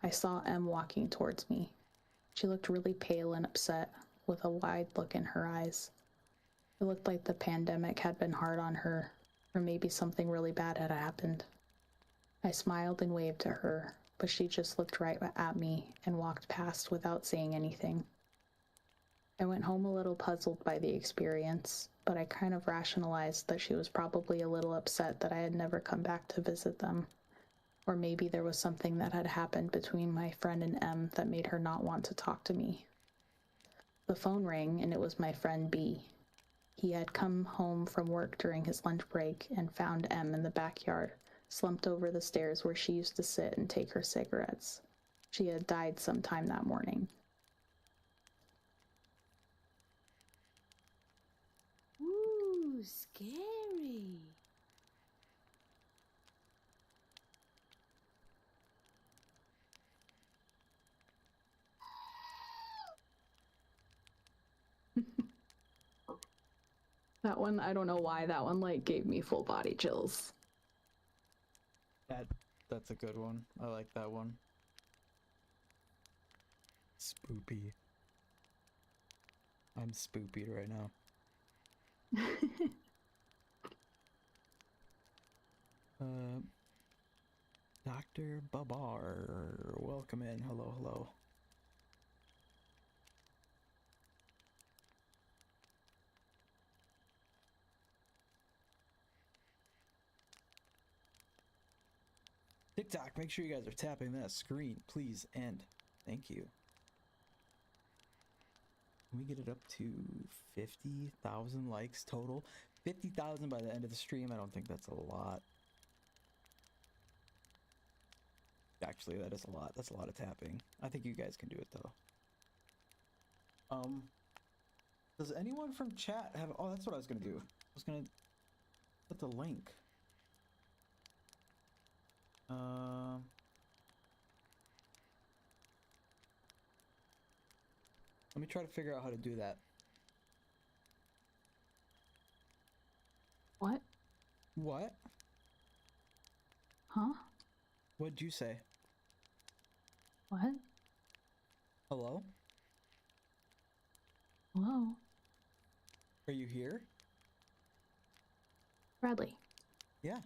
Speaker 2: I saw Em walking towards me. She looked really pale and upset, with a wide look in her eyes. It looked like the pandemic had been hard on her, or maybe something really bad had happened. I smiled and waved to her, but she just looked right at me and walked past without saying anything. I went home a little puzzled by the experience, but I kind of rationalized that she was probably a little upset that I had never come back to visit them. Or maybe there was something that had happened between my friend and Em that made her not want to talk to me. The phone rang, and it was my friend B. He had come home from work during his lunch break and found Em in the backyard, slumped over the stairs where she used to sit and take her cigarettes. She had died sometime that morning.
Speaker 3: Ooh, scary.
Speaker 2: That one, I don't know why, that one like gave me full body chills.
Speaker 4: That's a good one. I like that one. Spoopy. I'm spoopy right now. Dr. Babar, welcome in. Hello, hello. TikTok, make sure you guys are tapping that screen, please, and thank you. Can we get it up to 50,000 likes total? 50,000 by the end of the stream? I don't think that's a lot. Actually, that is a lot. That's a lot of tapping. I think you guys can do it, though. Does anyone from chat have... Oh, that's what I was going to do. I was going to put the link. Let me try to figure out how to do that.
Speaker 2: What?
Speaker 4: What?
Speaker 2: Huh?
Speaker 4: What'd you say?
Speaker 2: What?
Speaker 4: Hello?
Speaker 2: Hello?
Speaker 4: Are you here?
Speaker 2: Bradley?
Speaker 4: Yeah.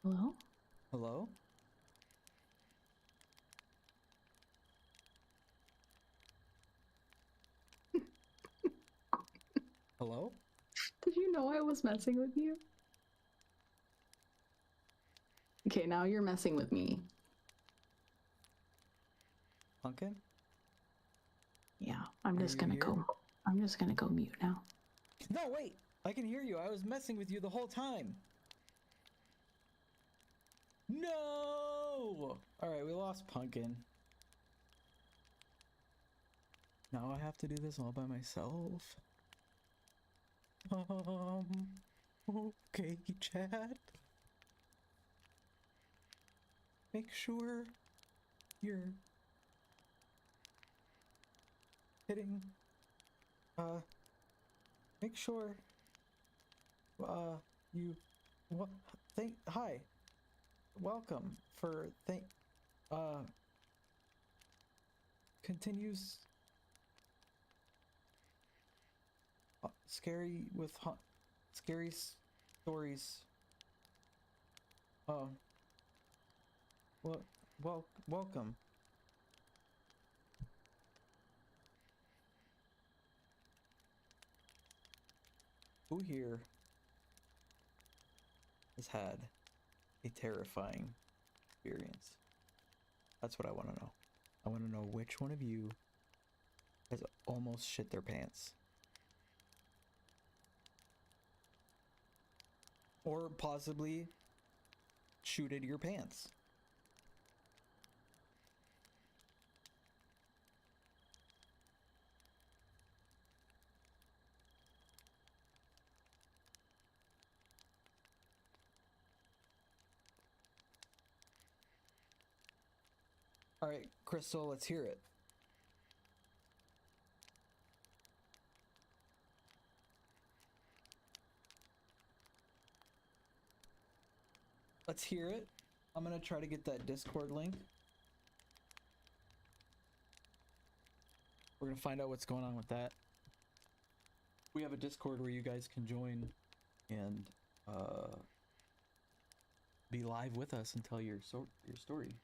Speaker 2: Hello?
Speaker 4: Hello? Hello?
Speaker 2: Did you know I was messing with you? Okay, now you're messing with me.
Speaker 4: Pumpkin?
Speaker 2: Yeah, I'm
Speaker 4: Are
Speaker 2: just
Speaker 4: you
Speaker 2: gonna
Speaker 4: here?
Speaker 2: go. I'm just gonna go mute now.
Speaker 4: No, wait! I can hear you. I was messing with you the whole time. No! Alright, we lost Pumpkin. Now I have to do this all by myself. Okay, chat. Make sure you're hitting, make sure, you, what, hi, welcome for, continues, scary with, scary stories, welcome. Who here has had a terrifying experience? That's what I want to know. I want to know which one of you has almost shit their pants. Or possibly shooted your pants. All right, Crystal, let's hear it. let's hear it. I'm gonna try to get that Discord link. We're gonna find out what's going on with that. We have a Discord where you guys can join and be live with us and tell your story.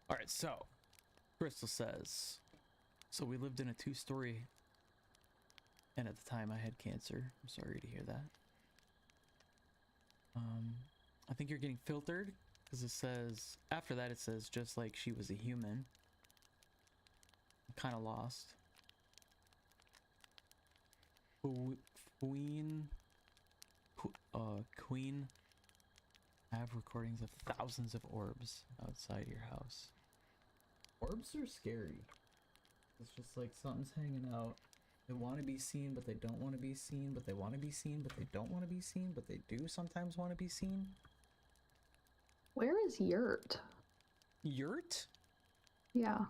Speaker 4: All right, so Crystal says, so we lived in a 2-story, and at the time I had cancer. I'm sorry to hear that. I think you're getting filtered because it says, after that it says, just like she was a human. I'm kind of lost. Queen, I have recordings of thousands of orbs outside your house. Orbs are scary. It's just like something's hanging out. They want to be seen, but they don't want to be seen, but they want to be seen, but they don't want to be seen, but they do sometimes want to be seen.
Speaker 2: Where is Yurt?
Speaker 4: Yurt?
Speaker 2: Yeah.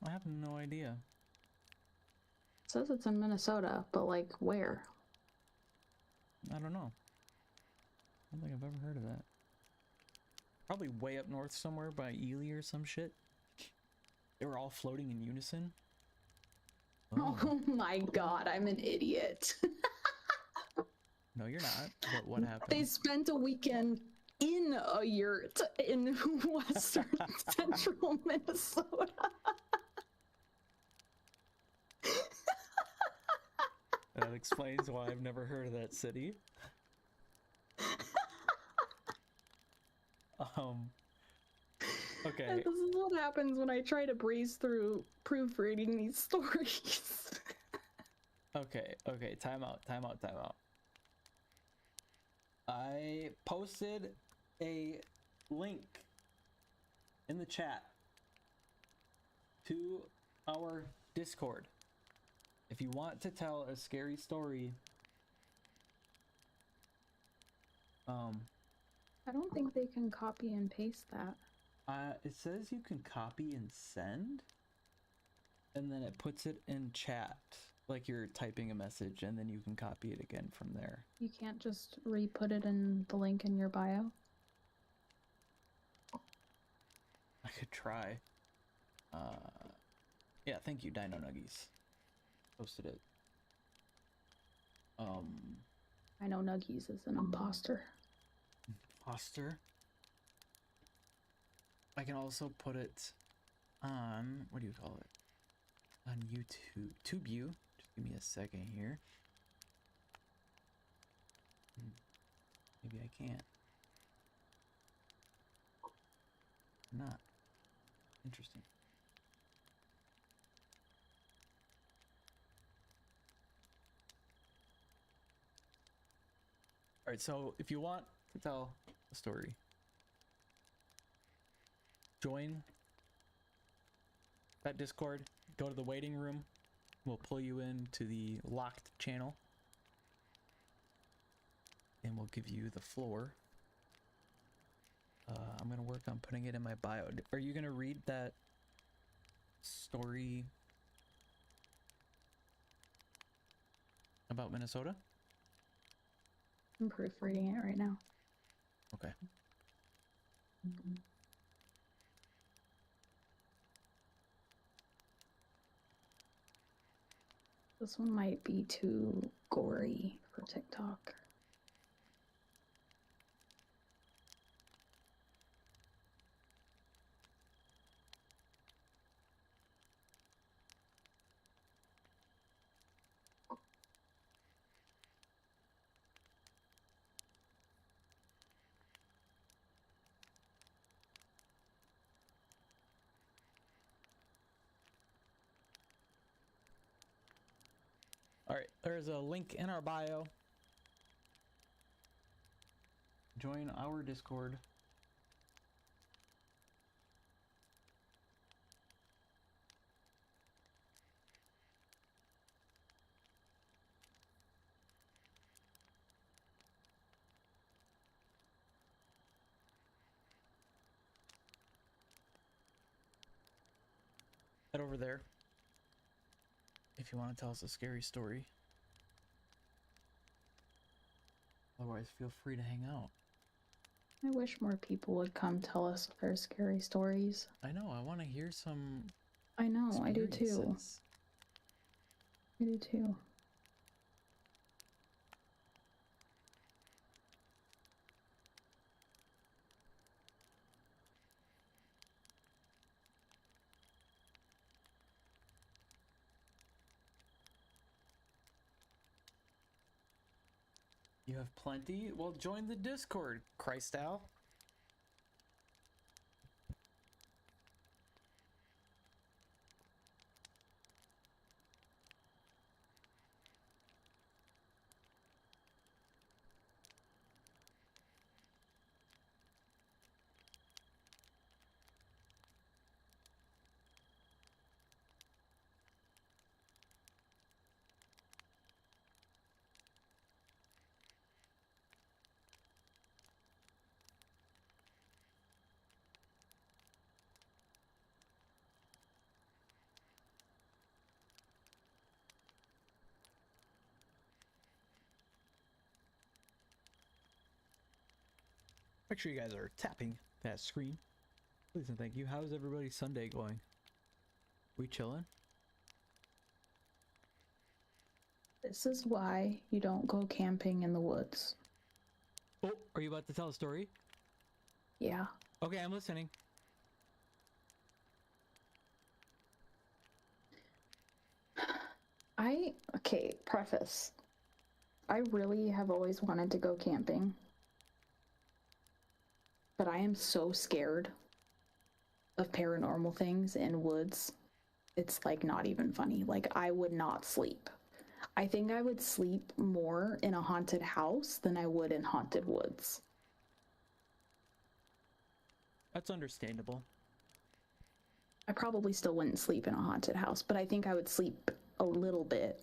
Speaker 4: I have no idea.
Speaker 2: It says it's in Minnesota, but like where?
Speaker 4: I don't know. I don't think I've ever heard of that. Probably way up north somewhere by Ely or some shit. They were all floating in unison.
Speaker 2: Oh my god, I'm an idiot.
Speaker 4: No, you're not. But what happened?
Speaker 2: They spent a weekend in a yurt in western central Minnesota.
Speaker 4: That explains why I've never heard of that city. Okay.
Speaker 2: This is what happens when I try to breeze through proofreading these stories.
Speaker 4: Okay, time out. I posted a link in the chat to our Discord. If you want to tell a scary story,
Speaker 2: I don't think they can copy and paste that.
Speaker 4: it says you can copy and send, and then it puts it in chat, like you're typing a message, and then you can copy it again from there.
Speaker 2: You can't just re-put it in the link in your bio?
Speaker 4: I could try. Yeah, thank you, Dino Nuggies. Posted it.
Speaker 2: I know Nuggies is an imposter.
Speaker 4: Imposter. I can also put it on, what do you call it? On YouTube. TubeU. Just give me a second here. Maybe I can't. Not. Interesting. Alright, so if you want to tell a story, join that Discord, go to the waiting room, we'll pull you into the locked channel, and we'll give you the floor. I'm gonna work on putting it in my bio. Are you gonna read that story about Minnesota?
Speaker 2: I'm proofreading it right now.
Speaker 4: Okay.
Speaker 2: This one might be too gory for TikTok.
Speaker 4: Alright, there's a link in our bio. Join our Discord. Head over there if you want to tell us a scary story. Otherwise, feel free to hang out.
Speaker 2: I wish more people would come tell us their scary stories.
Speaker 4: I know, I want to hear some
Speaker 2: I know, I do too.
Speaker 4: experiences.
Speaker 2: I do too.
Speaker 4: You have plenty? Well, join the Discord, Christal. Make sure you guys are tapping that screen. Please and thank you. How's everybody's Sunday going? We chilling?
Speaker 2: This is why you don't go camping in the woods.
Speaker 4: Oh, are you about to tell a story?
Speaker 2: Yeah.
Speaker 4: Okay, I'm listening.
Speaker 2: Okay, preface. I really have always wanted to go camping. But I am so scared of paranormal things in woods. It's like not even funny. Like I would not sleep. I think I would sleep more in a haunted house than I would in haunted woods.
Speaker 4: That's understandable.
Speaker 2: I probably still wouldn't sleep in a haunted house, but I think I would sleep a little bit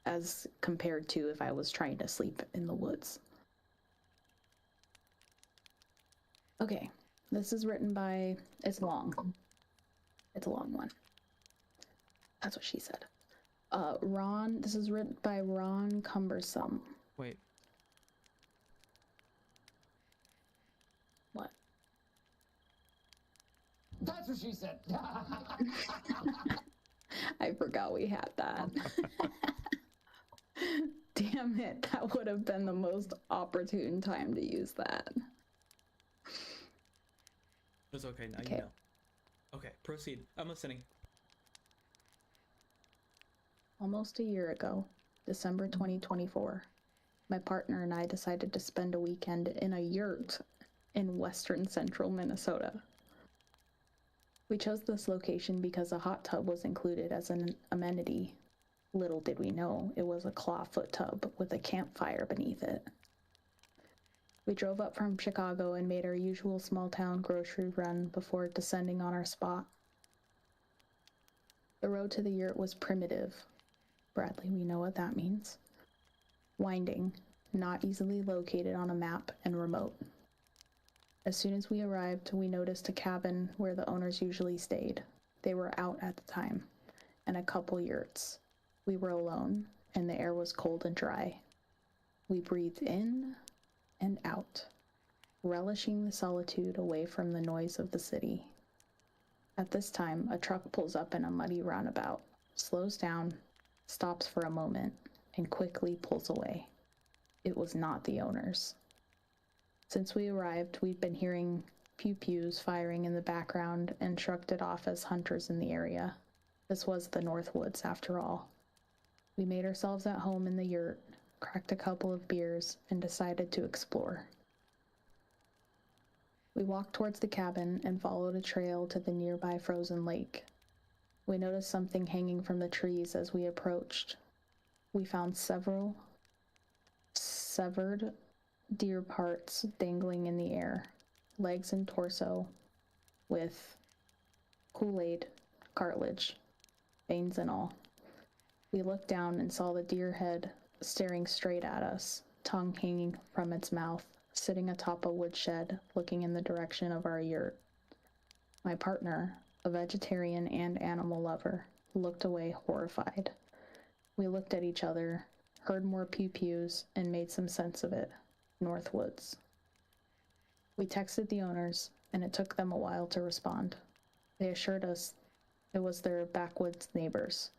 Speaker 2: as compared to if I was trying to sleep in the woods. Okay, this is written by, it's long. It's a long one. That's what she said. This is written by Ron Cumbersome.
Speaker 4: Wait.
Speaker 2: What?
Speaker 5: That's what she said.
Speaker 2: I forgot we had that. Damn it, that would have been the most opportune time to use that.
Speaker 4: It's okay, now
Speaker 2: Okay.
Speaker 4: you know. Okay, proceed. I'm listening.
Speaker 2: Almost a year ago, December 2024, my partner and I decided to spend a weekend in a yurt in western central Minnesota. We chose this location because a hot tub was included as an amenity. Little did we know it was a clawfoot tub with a campfire beneath it. We drove up from Chicago and made our usual small-town grocery run before descending on our spot. The road to the yurt was primitive. Bradley, we know what that means. Winding, not easily located on a map, and remote. As soon as we arrived, we noticed a cabin where the owners usually stayed. They were out at the time, and a couple yurts. We were alone, and the air was cold and dry. We breathed in and out, relishing the solitude away from the noise of the city. At this time, a truck pulls up in a muddy roundabout, slows down, stops for a moment, and quickly pulls away. It was not the owners. Since we arrived, we'd been hearing pew-pews firing in the background and shrugged it off as hunters in the area. This was the Northwoods, after all. We made ourselves at home in the yurt, cracked a couple of beers, and decided to explore. We walked towards the cabin and followed a trail to the nearby frozen lake. We noticed something hanging from the trees as we approached. we found several severed deer parts dangling in the air, legs and torso, with Kool-Aid, cartilage, veins and all. We looked down and saw the deer head staring straight at us, tongue hanging from its mouth, sitting atop a woodshed, looking in the direction of our yurt. My partner, a vegetarian and animal lover, looked away horrified. We looked at each other, heard more pew-pews, and made some sense of it. Northwoods. We texted the owners, and it took them a while to respond. They assured us it was their backwoods neighbors.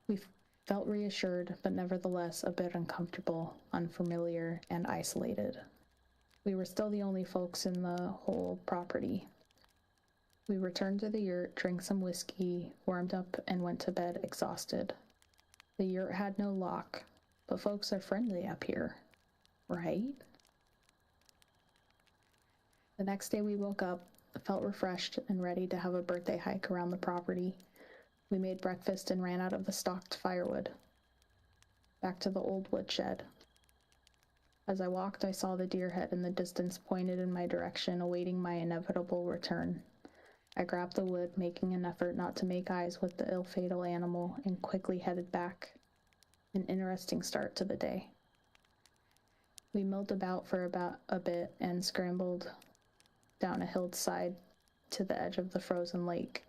Speaker 2: We felt reassured, but nevertheless a bit uncomfortable, unfamiliar, and isolated. We were still the only folks in the whole property. We returned to the yurt, drank some whiskey, warmed up, and went to bed exhausted. The yurt had no lock, but folks are friendly up here, right? The next day we woke up, felt refreshed and ready to have a birthday hike around the property. We made breakfast and ran out of the stocked firewood. Back to the old woodshed. As I walked, I saw the deer head in the distance pointed in my direction, awaiting my inevitable return. I grabbed the wood, making an effort not to make eyes with the ill-fatal animal, and quickly headed back. An interesting start to the day. We milled about for about a bit and scrambled down a hillside to the edge of the frozen lake.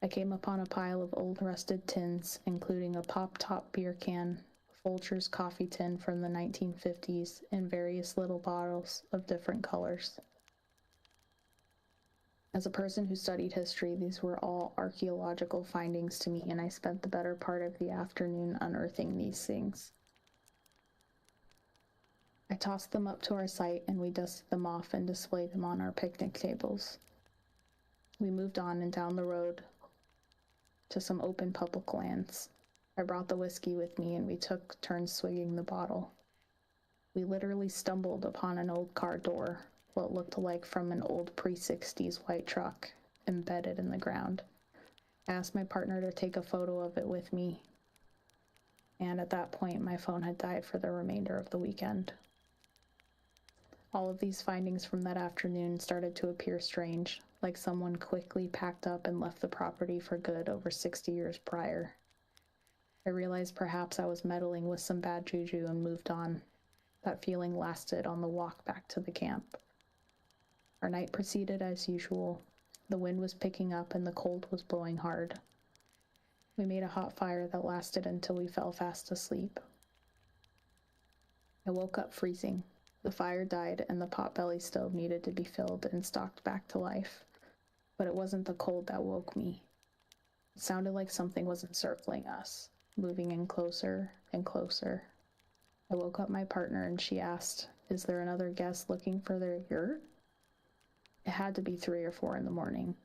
Speaker 2: I came upon a pile of old rusted tins, including a pop-top beer can, Folgers coffee tin from the 1950s, and various little bottles of different colors. As a person who studied history, these were all archaeological findings to me, and I spent the better part of the afternoon unearthing these things. I tossed them up to our site, and we dusted them off and displayed them on our picnic tables. We moved on and down the road to some open public lands. I brought the whiskey with me, and we took turns swigging the bottle. We literally stumbled upon an old car door, what looked like from an old pre-60s white truck, embedded in the ground. I asked my partner to take a photo of it with me, and at that point my phone had died for the remainder of the weekend. All of these findings from that afternoon started to appear strange, like someone quickly packed up and left the property for good over 60 years prior. I realized perhaps I was meddling with some bad juju and moved on. That feeling lasted on the walk back to the camp. Our night proceeded as usual. The wind was picking up and the cold was blowing hard. We made a hot fire that lasted until we fell fast asleep. I woke up freezing. The fire died and the potbelly stove needed to be filled and stocked back to life. But it wasn't the cold that woke me. It sounded like something was encircling us, moving in closer and closer. I woke up my partner and she asked, "Is there another guest looking for their yurt?" It had to be 3 or 4 in the morning.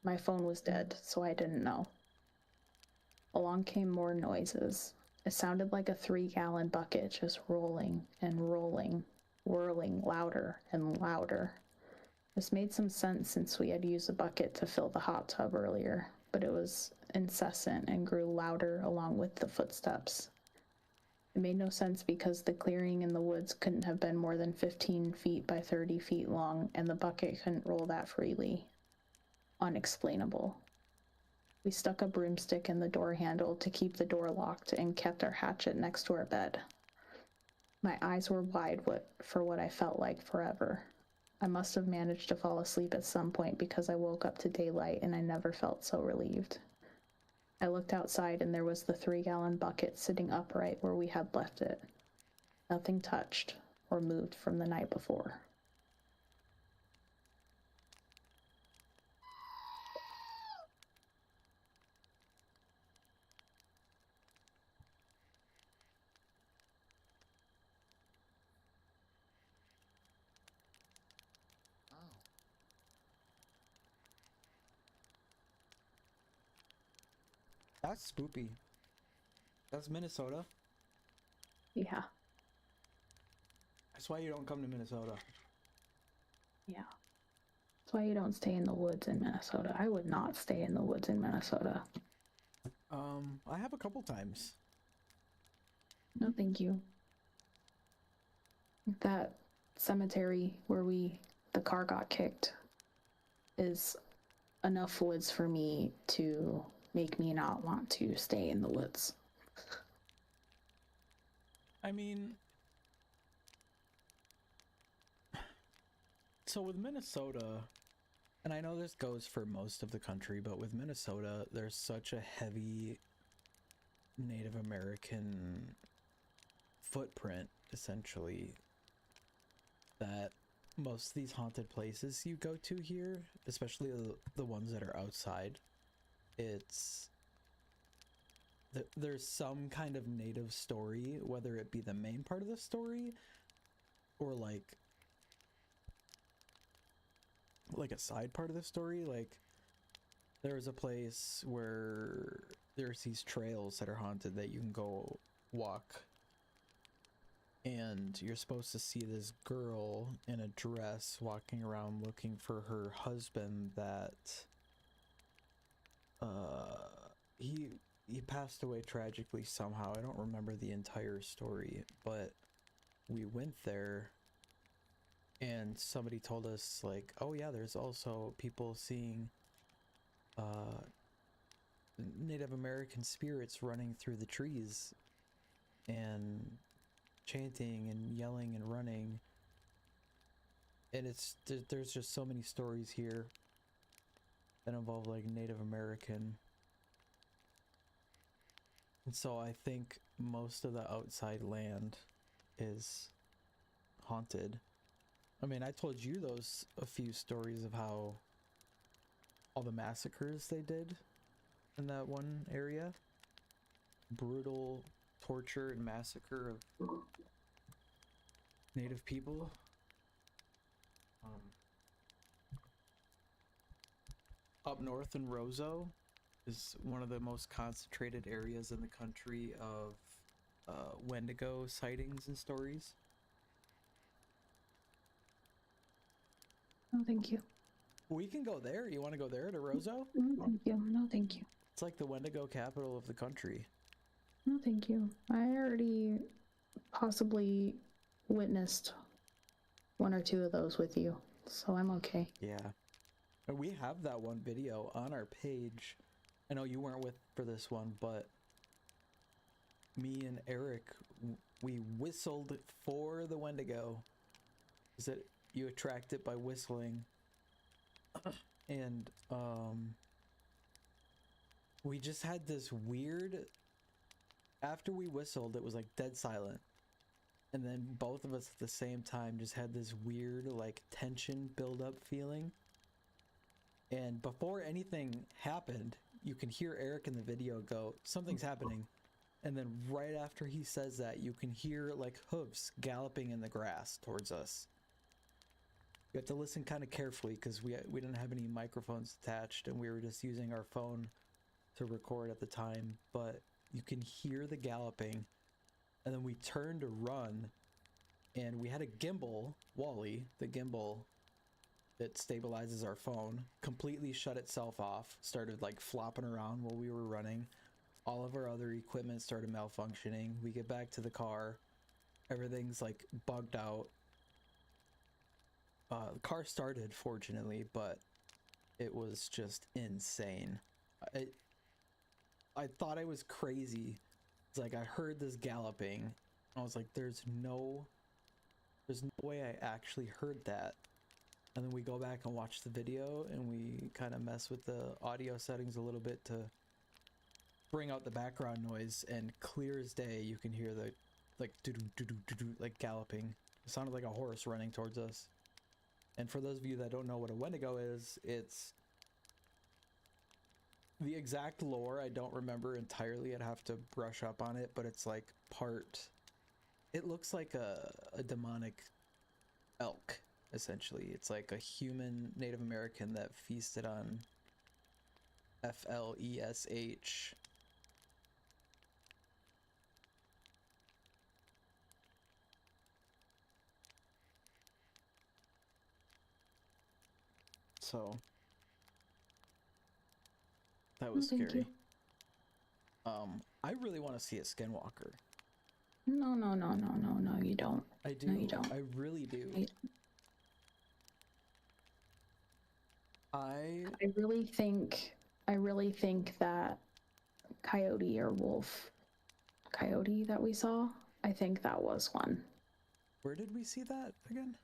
Speaker 2: My phone was dead, so I didn't know. Along came more noises. It sounded like a 3-gallon bucket just rolling and rolling, whirling louder and louder. This made some sense since we had used a bucket to fill the hot tub earlier, but it was incessant and grew louder along with the footsteps. It made no sense because the clearing in the woods couldn't have been more than 15 feet by 30 feet long, and the bucket couldn't roll that freely. Unexplainable. We stuck a broomstick in the door handle to keep the door locked and kept our hatchet next to our bed. My eyes were wide for what I felt like forever. I must have managed to fall asleep at some point because I woke up to daylight and I never felt so relieved. I looked outside and there was the 3-gallon bucket sitting upright where we had left it. Nothing touched or moved from the night before.
Speaker 4: That's spoopy. That's Minnesota.
Speaker 2: Yeah.
Speaker 4: That's why you don't come to Minnesota.
Speaker 2: Yeah. That's why you don't stay in the woods in Minnesota. I would not stay in the woods in Minnesota.
Speaker 4: I have a couple times.
Speaker 2: No, thank you. That cemetery where the car got kicked is enough woods for me to make me not want to stay in the woods.
Speaker 4: I mean, so with Minnesota, and I know this goes for most of the country, but with Minnesota, there's such a heavy Native American footprint, essentially, that most of these haunted places you go to here, especially the ones that are outside, there's some kind of native story, whether it be the main part of the story or like a side part of the story. Like there's a place where there's these trails that are haunted that you can go walk, and you're supposed to see this girl in a dress walking around looking for her husband that he passed away tragically somehow. I don't remember the entire story, but we went there and somebody told us like, oh yeah, there's also people seeing Native American spirits running through the trees and chanting and yelling and running. And there's just so many stories here that involve like Native American. And so I think most of the outside land is haunted. I mean, I told you a few stories of how all the massacres they did in that one area. Brutal torture and massacre of Native people. Up north in Roseau is one of the most concentrated areas in the country of Wendigo sightings and stories.
Speaker 2: No, thank you.
Speaker 4: We can go there. You want to go there to Roseau?
Speaker 2: No, thank you. No, thank you.
Speaker 4: It's like the Wendigo capital of the country.
Speaker 2: No, thank you. I already possibly witnessed one or two of those with you, so I'm okay.
Speaker 4: Yeah. And we have that one video on our page. I know you weren't with for this one, but me and Eric, we whistled for the Wendigo. Is that you attract it by whistling? And we just had this weird, after we whistled, it was like dead silent. And then both of us at the same time just had this weird like tension build up feeling. And before anything happened, you can hear Eric in the video go, something's happening. And then right after he says that, you can hear like hooves galloping in the grass towards us. You have to listen kind of carefully because we didn't have any microphones attached and we were just using our phone to record at the time. But you can hear the galloping, and then we turned to run, and we had a gimbal, Wally, the gimbal that stabilizes our phone, completely shut itself off, started like flopping around while we were running. All of our other equipment started malfunctioning. We get back to the car, everything's like bugged out. The car started, fortunately, but it was just insane. I thought I was crazy. It's like I heard this galloping. I was like, there's no way I actually heard that. And then we go back and watch the video and we kind of mess with the audio settings a little bit to bring out the background noise, and clear as day you can hear the like doo-doo, like galloping. It sounded like a horse running towards us. And for those of you that don't know what a Wendigo is, it's the exact lore I don't remember entirely. I'd have to brush up on it, but it's like it looks like a demonic elk, essentially. It's like a human Native American that feasted on FLESH. So that was
Speaker 2: Thank
Speaker 4: scary.
Speaker 2: you.
Speaker 4: I really want to see a skinwalker.
Speaker 2: No, no, no, no, no, no, you don't.
Speaker 4: I do.
Speaker 2: No, you don't.
Speaker 4: I really do.
Speaker 2: I-
Speaker 4: I
Speaker 2: I really think that coyote or wolf coyote that we saw, I think that was one.
Speaker 4: Where did we see that again?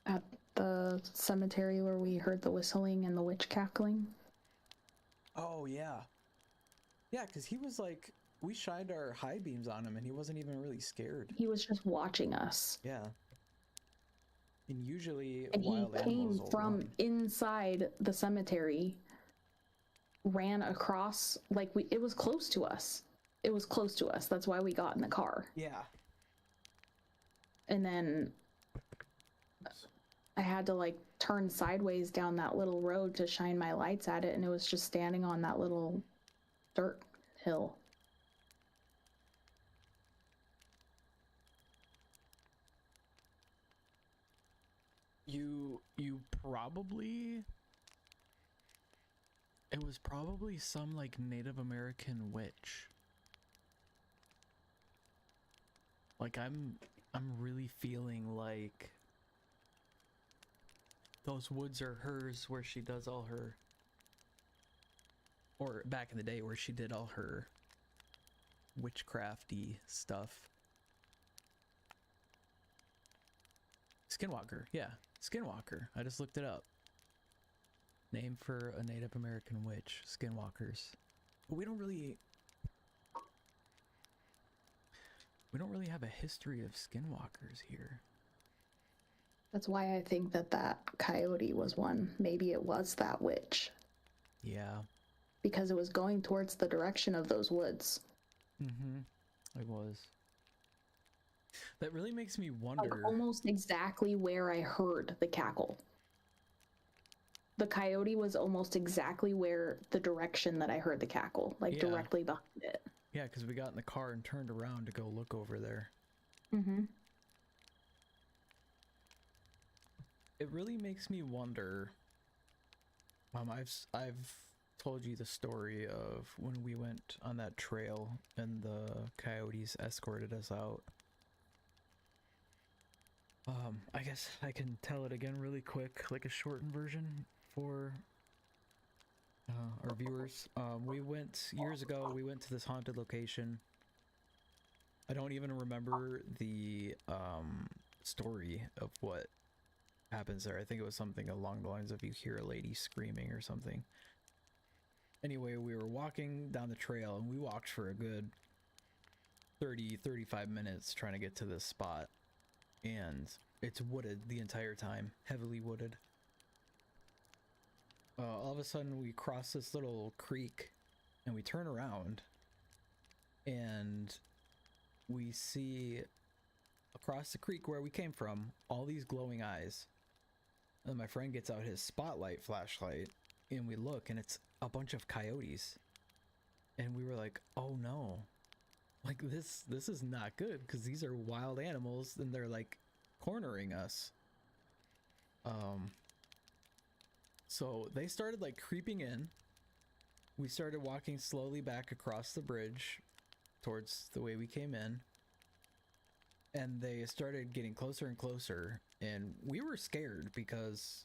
Speaker 2: At the cemetery where we heard the whistling and the witch cackling.
Speaker 4: Oh yeah. Yeah, because he was like, we shined our high beams on him and he wasn't even really scared.
Speaker 2: He was just watching us.
Speaker 4: Yeah. And usually
Speaker 2: And he
Speaker 4: wild
Speaker 2: came
Speaker 4: animals will
Speaker 2: from
Speaker 4: run.
Speaker 2: inside the cemetery, ran across, like it was close to us. It was close to us. That's why we got in the car.
Speaker 4: Yeah.
Speaker 2: And then I had to like turn sideways down that little road to shine my lights at it, and it was just standing on that little dirt hill.
Speaker 4: You probably, it was probably some like Native American witch. Like I'm really feeling like those woods are hers, where she does all her, or back in the day where she did all her witchcrafty stuff. Skinwalker, yeah, Skinwalker. I just looked it up. Name for a Native American witch, Skinwalkers. But we don't really have a history of Skinwalkers here.
Speaker 2: That's why I think that that coyote was one. Maybe it was that witch.
Speaker 4: Yeah.
Speaker 2: Because it was going towards the direction of those woods.
Speaker 4: Mm-hmm. It was. That really makes me
Speaker 2: Like
Speaker 4: wonder.
Speaker 2: almost exactly where I heard the cackle. The coyote was almost exactly where the direction that I heard the cackle, like
Speaker 4: Yeah.
Speaker 2: directly behind it.
Speaker 4: Yeah, because we got in the car and turned around to go look over there.
Speaker 2: Mm-hmm.
Speaker 4: It really makes me wonder. I've told you the story of when we went on that trail and the coyotes escorted us out. I guess I can tell it again really quick, like a shortened version for our viewers. We went years ago. We went to this haunted location. I don't even remember the story of what happens there. I think it was something along the lines of you hear a lady screaming or something. Anyway, we were walking down the trail and we walked for a good 35 minutes trying to get to this spot. And it's wooded the entire time, heavily wooded. All of a sudden we cross this little creek and we turn around and we see across the creek where we came from all these glowing eyes. And my friend gets out his spotlight flashlight and we look and it's a bunch of coyotes. And we were like, oh no. Like this is not good because these are wild animals and they're like cornering us. So they started like creeping in. We started walking slowly back across the bridge towards the way we came in. And they started getting closer and closer, and we were scared because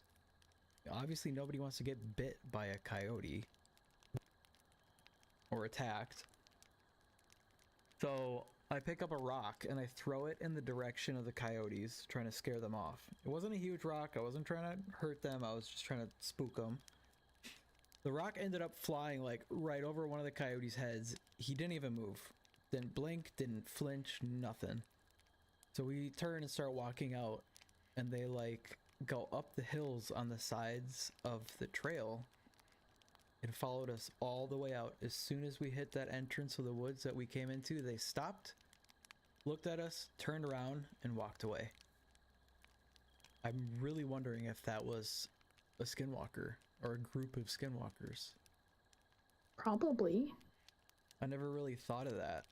Speaker 4: obviously nobody wants to get bit by a coyote or attacked. So I pick up a rock and I throw it in the direction of the coyotes, trying to scare them off. It wasn't a huge rock. I wasn't trying to hurt them. I was just trying to spook them. The rock ended up flying like right over one of the coyotes' heads. He didn't even move. Didn't blink, didn't flinch, nothing. So we turn and start walking out, and they like go up the hills on the sides of the trail and followed us all the way out. As soon as we hit that entrance of the woods that we came into, they stopped, looked at us, turned around, and walked away. I'm really wondering if that was a skinwalker or a group of skinwalkers.
Speaker 2: Probably.
Speaker 4: I never really thought of that.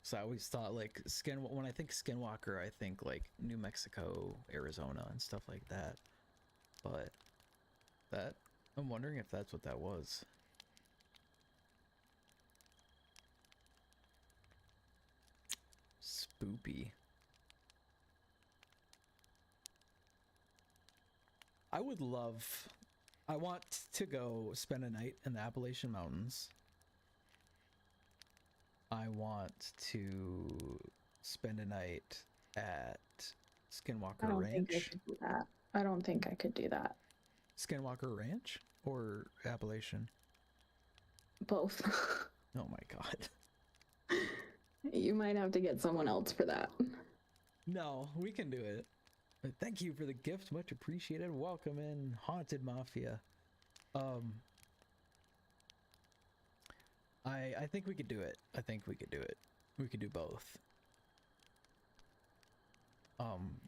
Speaker 4: So I always thought like when I think skinwalker, I think like New Mexico, Arizona, and stuff like that. But I'm wondering if that's what that was. spoopy. I want to go spend a night in the Appalachian Mountains. I want to spend a night at Skinwalker
Speaker 2: I don't
Speaker 4: Ranch.
Speaker 2: think I could do that. I don't think I could do that.
Speaker 4: Skinwalker Ranch or Appalachian?
Speaker 2: Both.
Speaker 4: Oh my god.
Speaker 2: You might have to get someone else for that.
Speaker 4: No, we can do it. But thank you for the gift, much appreciated. Welcome in, Haunted Mafia. I think we could do it. I think we could do it. We could do both.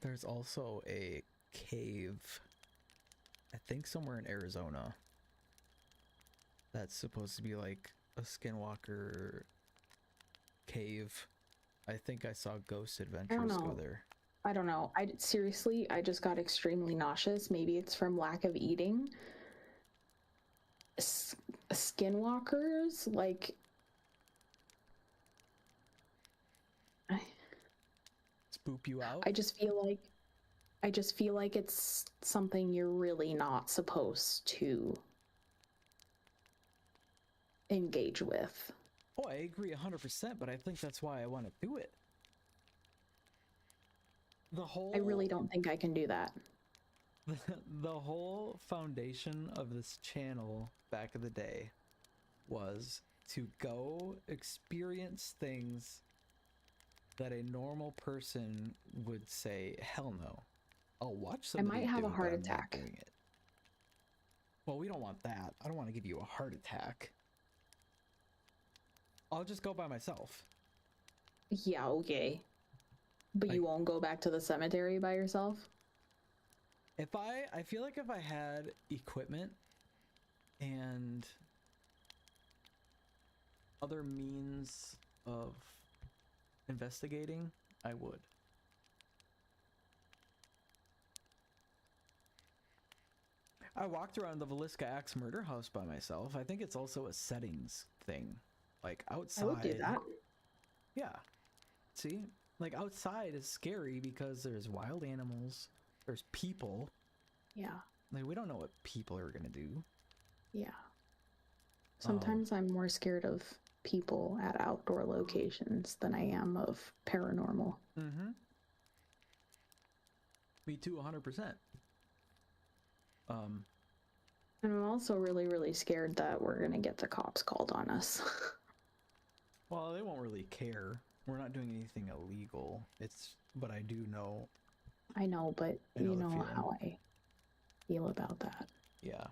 Speaker 4: There's also a cave, I think somewhere in Arizona, that's supposed to be like a Skinwalker cave. I think I saw Ghost Adventures go there.
Speaker 2: I don't know. Seriously, I just got extremely nauseous. Maybe it's from lack of eating. Skinwalkers, like,
Speaker 4: Spoop you out?
Speaker 2: I just feel like it's something you're really not supposed to engage with.
Speaker 4: Oh, I agree 100%, but I think that's why I want to do it.
Speaker 2: I really don't think I can do that.
Speaker 4: The whole foundation of this channel back in the day was to go experience things that a normal person would say, hell no. I'll watch somebody
Speaker 2: I might have
Speaker 4: do
Speaker 2: a
Speaker 4: it,
Speaker 2: heart
Speaker 4: but I'm not
Speaker 2: attack.
Speaker 4: doing it. Well, we don't want that. I don't want to give you a heart attack. I'll just go by myself.
Speaker 2: Yeah, okay. But you won't go back to the cemetery by yourself?
Speaker 4: I feel like if I had equipment and other means of investigating, I would. I walked around the Villisca Axe murder house by myself. I think it's also a settings thing. Like outside.
Speaker 2: I would do that.
Speaker 4: Yeah. See? Like outside is scary because there's wild animals, there's people.
Speaker 2: Yeah.
Speaker 4: Like we don't know what people are gonna do.
Speaker 2: Yeah. Sometimes I'm more scared of people at outdoor locations than I am of paranormal.
Speaker 4: Mm-hmm. Me too, 100%.
Speaker 2: And I'm also really, really scared that we're gonna get the cops called on us.
Speaker 4: Well, they won't really care. We're not doing anything illegal. But I do know.
Speaker 2: I know, but
Speaker 4: I know
Speaker 2: you
Speaker 4: the
Speaker 2: know
Speaker 4: feeling.
Speaker 2: how I feel about that.
Speaker 4: Yeah.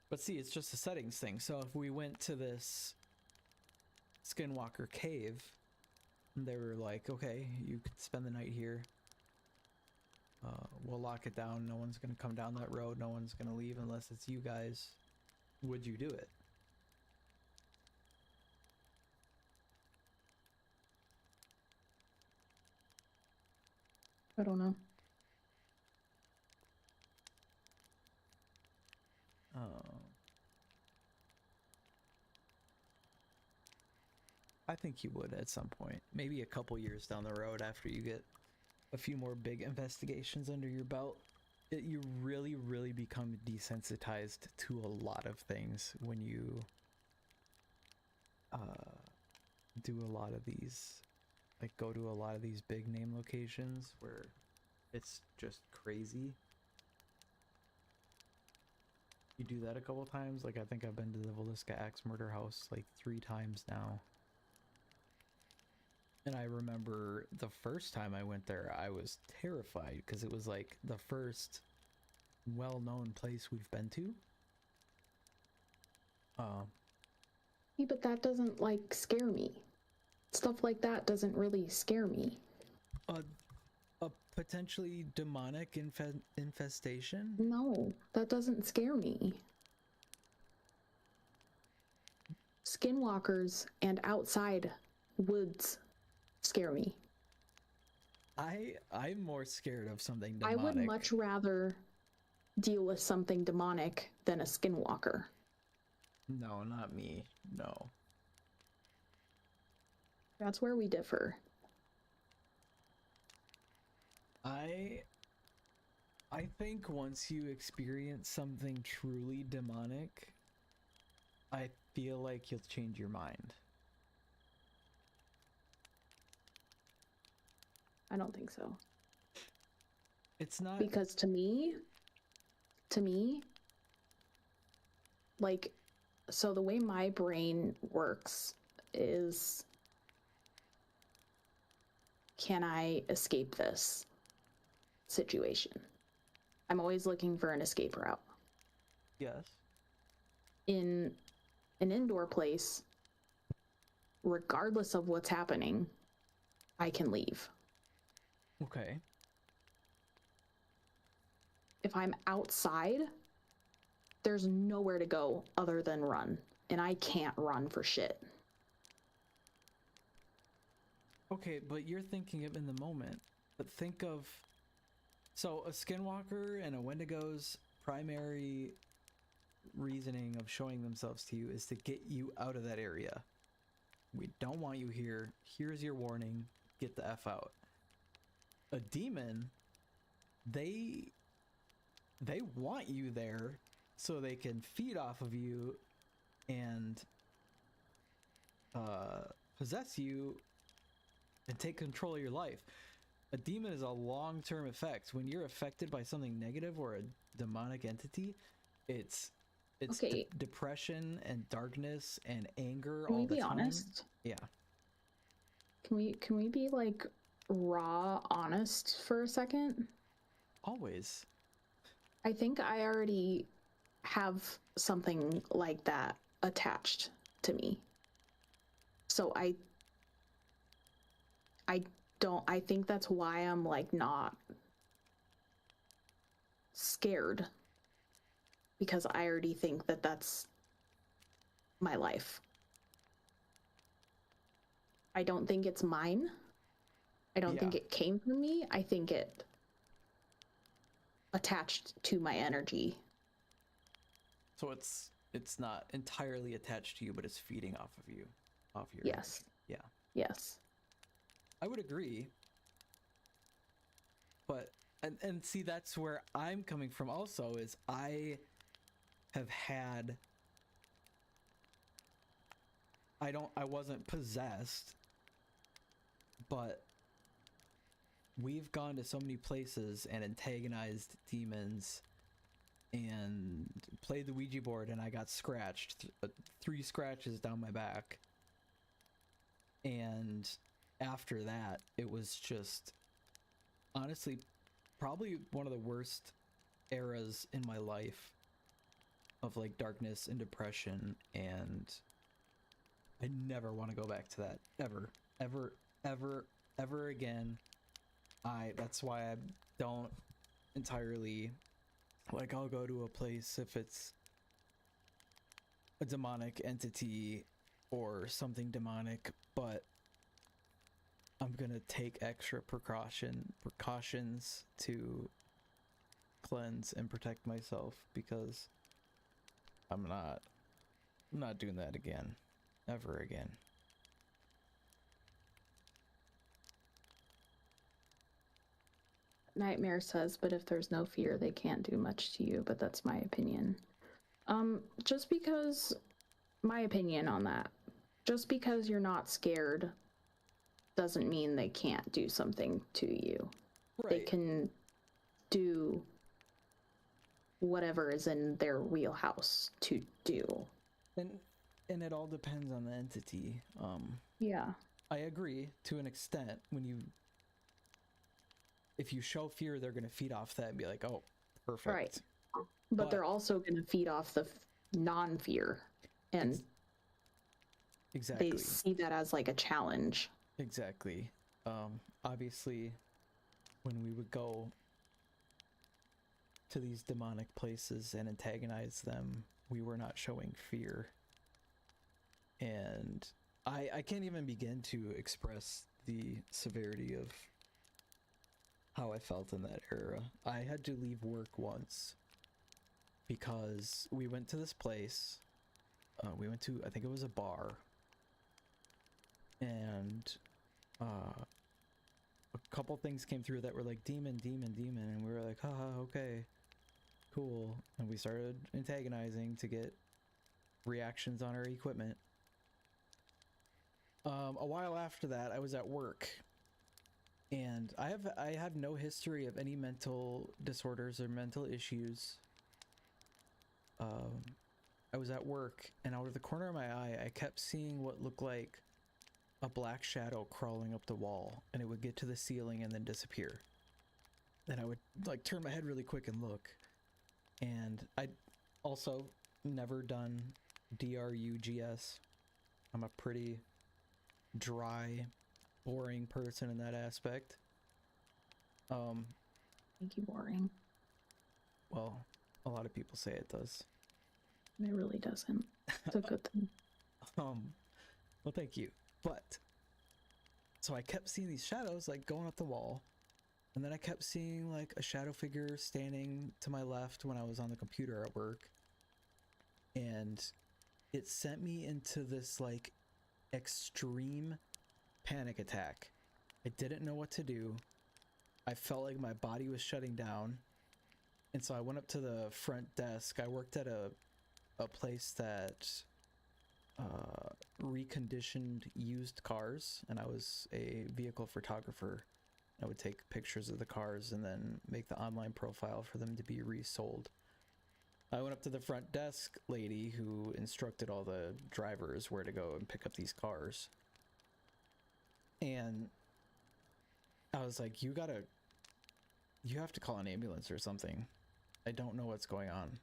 Speaker 4: But see, it's just a settings thing. So if we went to this Skinwalker cave, and they were like, okay, you could spend the night here. We'll lock it down. No one's going to come down that road. No one's going to leave unless it's you guys. Would you do it?
Speaker 2: I don't know.
Speaker 4: I think you would at some point. Maybe a couple years down the road after you get a few more big investigations under your belt. You really, really become desensitized to a lot of things when you do a lot of these, like go to a lot of these big name locations where it's just crazy. You do that a couple times. Like I think I've been to the Villisca Axe murder house like 3 times now. And I remember the first time I went there, I was terrified because it was like the first well-known place we've been to.
Speaker 2: Yeah, but that doesn't like scare me. Stuff like that doesn't really scare me.
Speaker 4: A potentially demonic infestation?
Speaker 2: No, that doesn't scare me. Skinwalkers and outside woods scare me.
Speaker 4: I'm more scared of something demonic.
Speaker 2: I would much rather deal with something demonic than a skinwalker.
Speaker 4: No, not me. No.
Speaker 2: That's where we differ.
Speaker 4: I think once you experience something truly demonic, I feel like you'll change your mind.
Speaker 2: I don't think so.
Speaker 4: It's not
Speaker 2: Because to me, like, so the way my brain works is, can I escape this situation? I'm always looking for an escape route.
Speaker 4: yes.
Speaker 2: In an indoor place, regardless of what's happening, I can leave.
Speaker 4: Okay.
Speaker 2: If I'm outside, there's nowhere to go other than run, and I can't run for shit.
Speaker 4: Okay, but you're thinking of in the moment. But think of, so a skinwalker and a Wendigo's primary reasoning of showing themselves to you is to get you out of that area. We don't want you here. Here's your warning. Get the F out. A demon, they want you there so they can feed off of you and possess you and take control of your life. A demon is a long-term effect. When you're affected by something negative or a demonic entity, it's
Speaker 2: Okay.
Speaker 4: depression and darkness and anger
Speaker 2: Can
Speaker 4: all
Speaker 2: we
Speaker 4: the
Speaker 2: be
Speaker 4: time.
Speaker 2: honest?
Speaker 4: Yeah.
Speaker 2: Can we be like raw honest for a second?
Speaker 4: Always.
Speaker 2: I think I already have something like that attached to me. So I think that's why I'm like not scared, because I already think that that's my life. I don't think it's mine. I don't think
Speaker 4: Yeah.
Speaker 2: it came from me. I think it attached to my energy.
Speaker 4: So it's not entirely attached to you, but it's feeding off of you, off your
Speaker 2: Yes.
Speaker 4: energy. Yeah.
Speaker 2: Yes.
Speaker 4: I would agree. But and see, that's where I'm coming from also, is I have had, I wasn't possessed, but we've gone to so many places and antagonized demons and played the Ouija board, and I got scratched, 3 scratches down my back. And after that, it was just, honestly, probably one of the worst eras in my life of like darkness and depression, and I never want to go back to that ever again. That's why I don't entirely, like, I'll go to a place if it's a demonic entity or something demonic, but I'm gonna take extra precautions to cleanse and protect myself, because I'm not doing that again, ever again.
Speaker 2: Nightmare says, but if there's no fear, they can't do much to you, but that's my opinion. Just because, my opinion on that, just because you're not scared doesn't mean they can't do something to you.
Speaker 4: Right.
Speaker 2: They can do whatever is in their wheelhouse to do.
Speaker 4: And it all depends on the entity.
Speaker 2: Yeah.
Speaker 4: I agree to an extent. If you show fear, they're gonna feed off that and be like, "Oh, perfect."
Speaker 2: Right. But they're also going to feed off the non-fear, and
Speaker 4: Exactly.
Speaker 2: they see that as like a challenge.
Speaker 4: Exactly. Obviously, when we would go to these demonic places and antagonize them, we were not showing fear. And I can't even begin to express the severity of how I felt in that era. I had to leave work once because we went to this place we went to, I think it was a bar, and a couple things came through that were like demon, demon, demon, and we were like, haha, okay, cool, and we started antagonizing to get reactions on our equipment. A while after that, I was at work, and I have no history of any mental disorders or mental issues. I was at work, and out of the corner of my eye, I kept seeing what looked like a black shadow crawling up the wall, and it would get to the ceiling and then disappear. Then I would like turn my head really quick and look. And I'd also never done DRUGS. I'm a pretty dry, boring person in that aspect.
Speaker 2: Thank you, boring.
Speaker 4: Well, a lot of people say it does.
Speaker 2: It really doesn't. It's a good thing.
Speaker 4: Well, thank you. But so I kept seeing these shadows like going up the wall, and then I kept seeing like a shadow figure standing to my left when I was on the computer at work, and it sent me into this like extreme panic attack. I didn't know what to do. I felt like my body was shutting down, and so I went up to the front desk. I worked at a place that reconditioned used cars, and I was a vehicle photographer. I would take pictures of the cars and then make the online profile for them to be resold. I went up to the front desk lady who instructed all the drivers where to go and pick up these cars, and I was like, you have to call an ambulance or something. I don't know what's going on.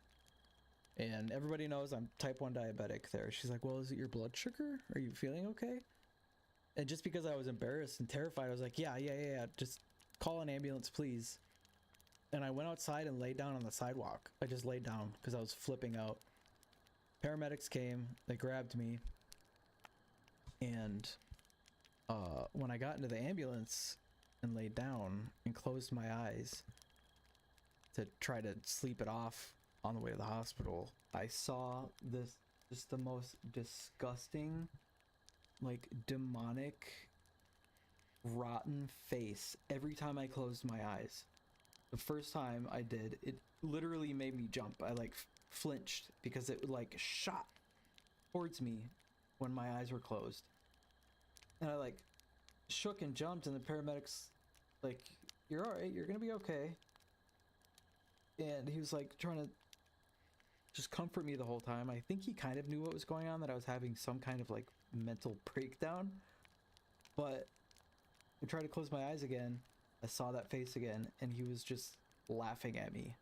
Speaker 4: And everybody knows I'm type 1 diabetic there. She's like, well, is it your blood sugar? Are you feeling okay? And just because I was embarrassed and terrified, I was like, yeah, just call an ambulance, please. And I went outside and laid down on the sidewalk. I just laid down because I was flipping out. Paramedics came, they grabbed me. And when I got into the ambulance and laid down and closed my eyes to try to sleep it off on the way to the hospital, I saw this, just the most disgusting, like demonic, rotten face every time I closed my eyes. The first time I did, it literally made me jump. I like flinched because it like shot towards me when my eyes were closed. And I like shook and jumped, and the paramedics like, you're all right, you're gonna be okay. And he was like trying to just comfort me the whole time. I think he kind of knew what was going on, that I was having some kind of like mental breakdown. But I tried to close my eyes again. I saw that face again, and he was just laughing at me.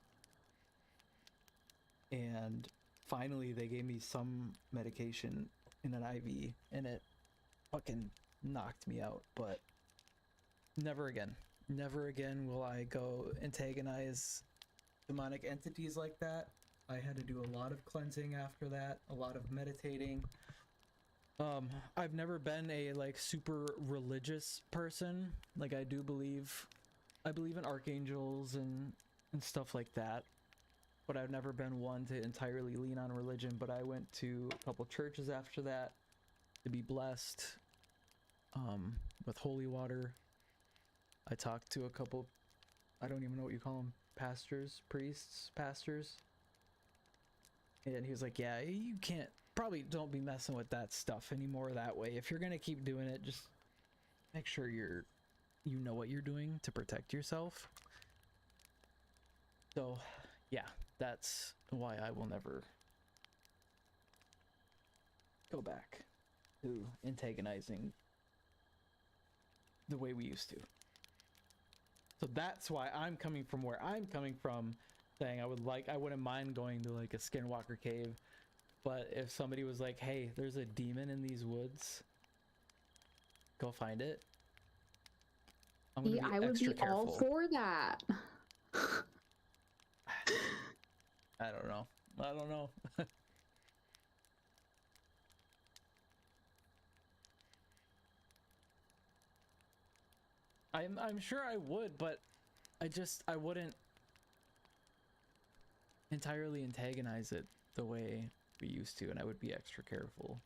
Speaker 4: And finally they gave me some medication in an IV, and it fucking knocked me out. But never again. Never again will I go antagonize demonic entities like that. I had to do a lot of cleansing after that, a lot of meditating. I've never been a like super religious person. Like I believe in archangels and stuff like that, but I've never been one to entirely lean on religion. But I went to a couple churches after that to be blessed with holy water. I talked to a couple, I don't even know what you call them, pastors, priests, pastors. And he was like, yeah, you can't, probably don't be messing with that stuff anymore that way. If you're gonna keep doing it, just make sure you know what you're doing to protect yourself. So yeah, that's why I will never go back to antagonizing the way we used to. So that's why I'm coming from where I'm coming from, saying I wouldn't mind going to like a skinwalker cave, but if somebody was like, hey, there's a demon in these woods, go find it, I'm gonna be
Speaker 2: I would
Speaker 4: extra
Speaker 2: be
Speaker 4: careful.
Speaker 2: all for that.
Speaker 4: I don't know. I'm sure I would, but I wouldn't entirely antagonize it the way we used to, and I would be extra careful.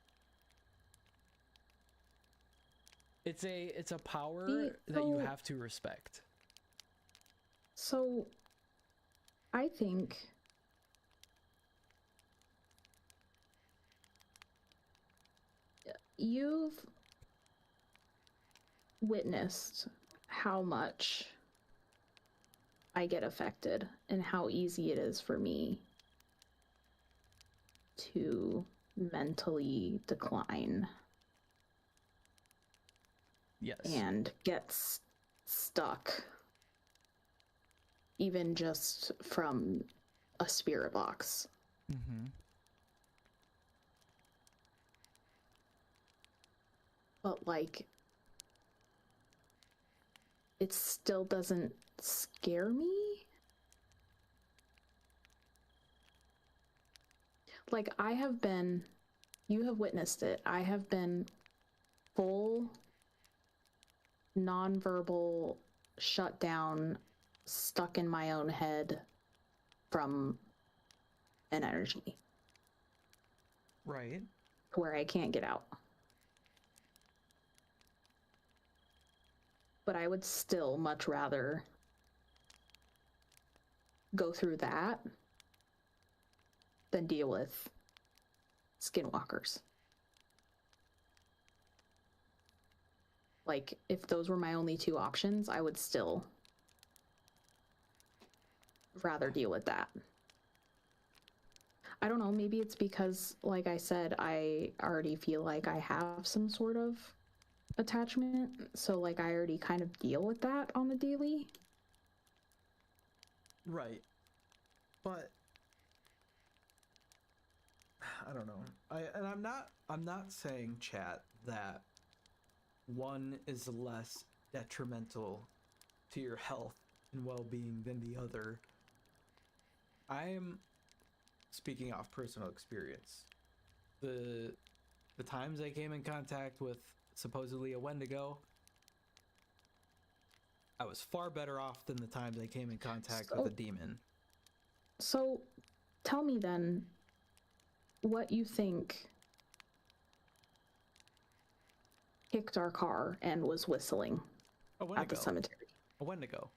Speaker 4: It's a power that you
Speaker 2: so-
Speaker 4: have to respect.
Speaker 2: So, I think you've witnessed how much I get affected and how easy it is for me to mentally decline
Speaker 4: Yes.
Speaker 2: and get stuck, even just from a spirit box.
Speaker 4: Mm-hmm.
Speaker 2: But like, it still doesn't scare me. Like, you have witnessed it. I have been full nonverbal shut down, stuck in my own head from an energy
Speaker 4: Right.
Speaker 2: where I can't get out. But I would still much rather go through that than deal with skinwalkers. Like, if those were my only two options, I would still rather deal with that. I don't know, maybe it's because, like I said, I already feel like I have some sort of attachment, so like I already kind of deal with that on the daily.
Speaker 5: Right. But I don't know. I'm not saying, chat, that one is less detrimental to your health and well-being than the other. I am speaking off personal experience. The times I came in contact with supposedly a Wendigo, I was far better off than the times I came in contact with a demon.
Speaker 2: So tell me then what you think kicked our car and was whistling
Speaker 5: A Wendigo.
Speaker 2: at the cemetery.
Speaker 5: A Wendigo.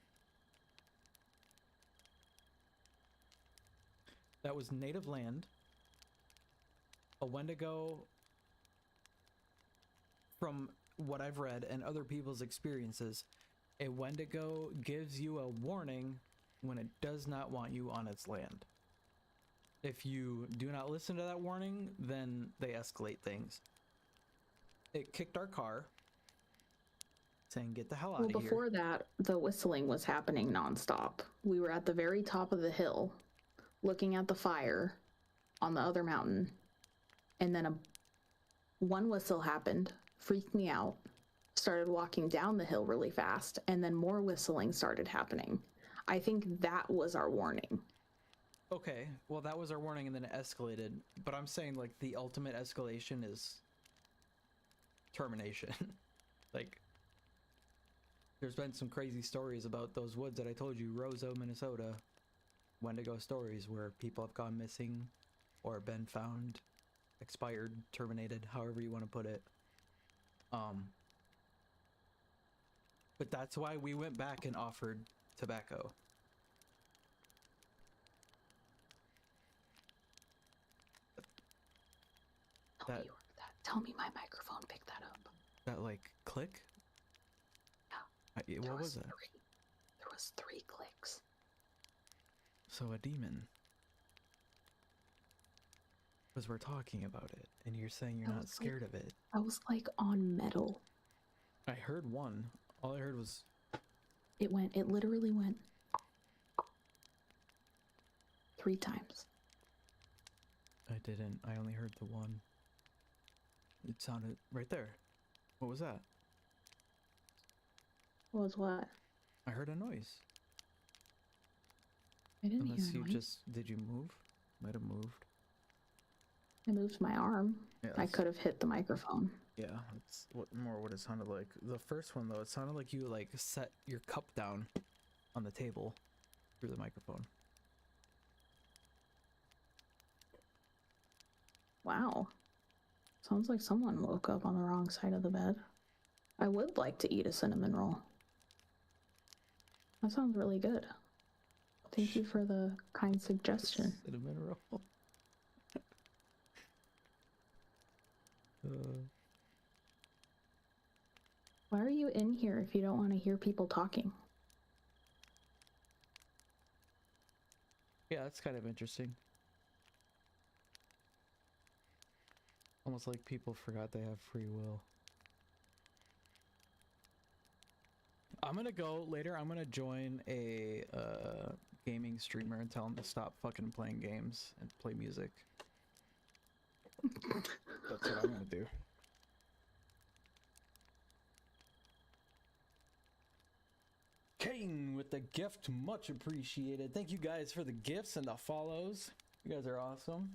Speaker 5: That was native land. A Wendigo, from what I've read and other people's experiences, a Wendigo gives you a warning when it does not want you on its land. If you do not listen to that warning, then they escalate things. It kicked our car, saying, "Get the hell out
Speaker 2: Well,
Speaker 5: of here."
Speaker 2: before that, the whistling was happening nonstop. We were at the very top of the hill, looking at the fire on the other mountain, and then one whistle happened, freaked me out, started walking down the hill really fast, and then more whistling started happening. I think that was our warning.
Speaker 5: Okay, well, that was our warning, and then it escalated. But I'm saying, like, the ultimate escalation is termination. Like, there's been some crazy stories about those woods that I told you, Roseau, Minnesota, Wendigo stories where people have gone missing or been found expired, terminated, however you want to put it. But that's why we went back and offered tobacco.
Speaker 2: Tell me my microphone picked that up.
Speaker 5: That, like, click?
Speaker 2: Yeah.
Speaker 5: What was that?
Speaker 2: There was 3 clicks.
Speaker 5: So a demon. Because we're talking about it, and you're saying you're
Speaker 2: I
Speaker 5: not
Speaker 2: was
Speaker 5: scared of it.
Speaker 2: I was like on metal.
Speaker 5: I heard one. All I heard was...
Speaker 2: It literally went 3 times.
Speaker 5: I didn't. I only heard the one. It sounded right there. What was that?
Speaker 2: What was what?
Speaker 5: I heard a noise.
Speaker 2: I didn't
Speaker 5: Unless
Speaker 2: hear
Speaker 5: you
Speaker 2: a noise.
Speaker 5: just... Did you move? Might have moved.
Speaker 2: I moved my arm.
Speaker 5: Yeah,
Speaker 2: I could have hit the microphone.
Speaker 5: Yeah, that's what it sounded like. The first one, though, it sounded like you, like, set your cup down on the table through the microphone.
Speaker 2: Wow. Sounds like someone woke up on the wrong side of the bed. I would like to eat a cinnamon roll. That sounds really good. Thank you for the kind suggestion.
Speaker 4: Cinnamon roll.
Speaker 2: Why are you in here if you don't want to hear people talking?
Speaker 4: Yeah, that's kind of interesting. Almost like people forgot they have free will. I'm gonna go later. I'm gonna join a gaming streamer and tell him to stop fucking playing games and play music. That's what I'm gonna do. King with the gift, much appreciated. Thank you guys for the gifts and the follows. You guys are awesome.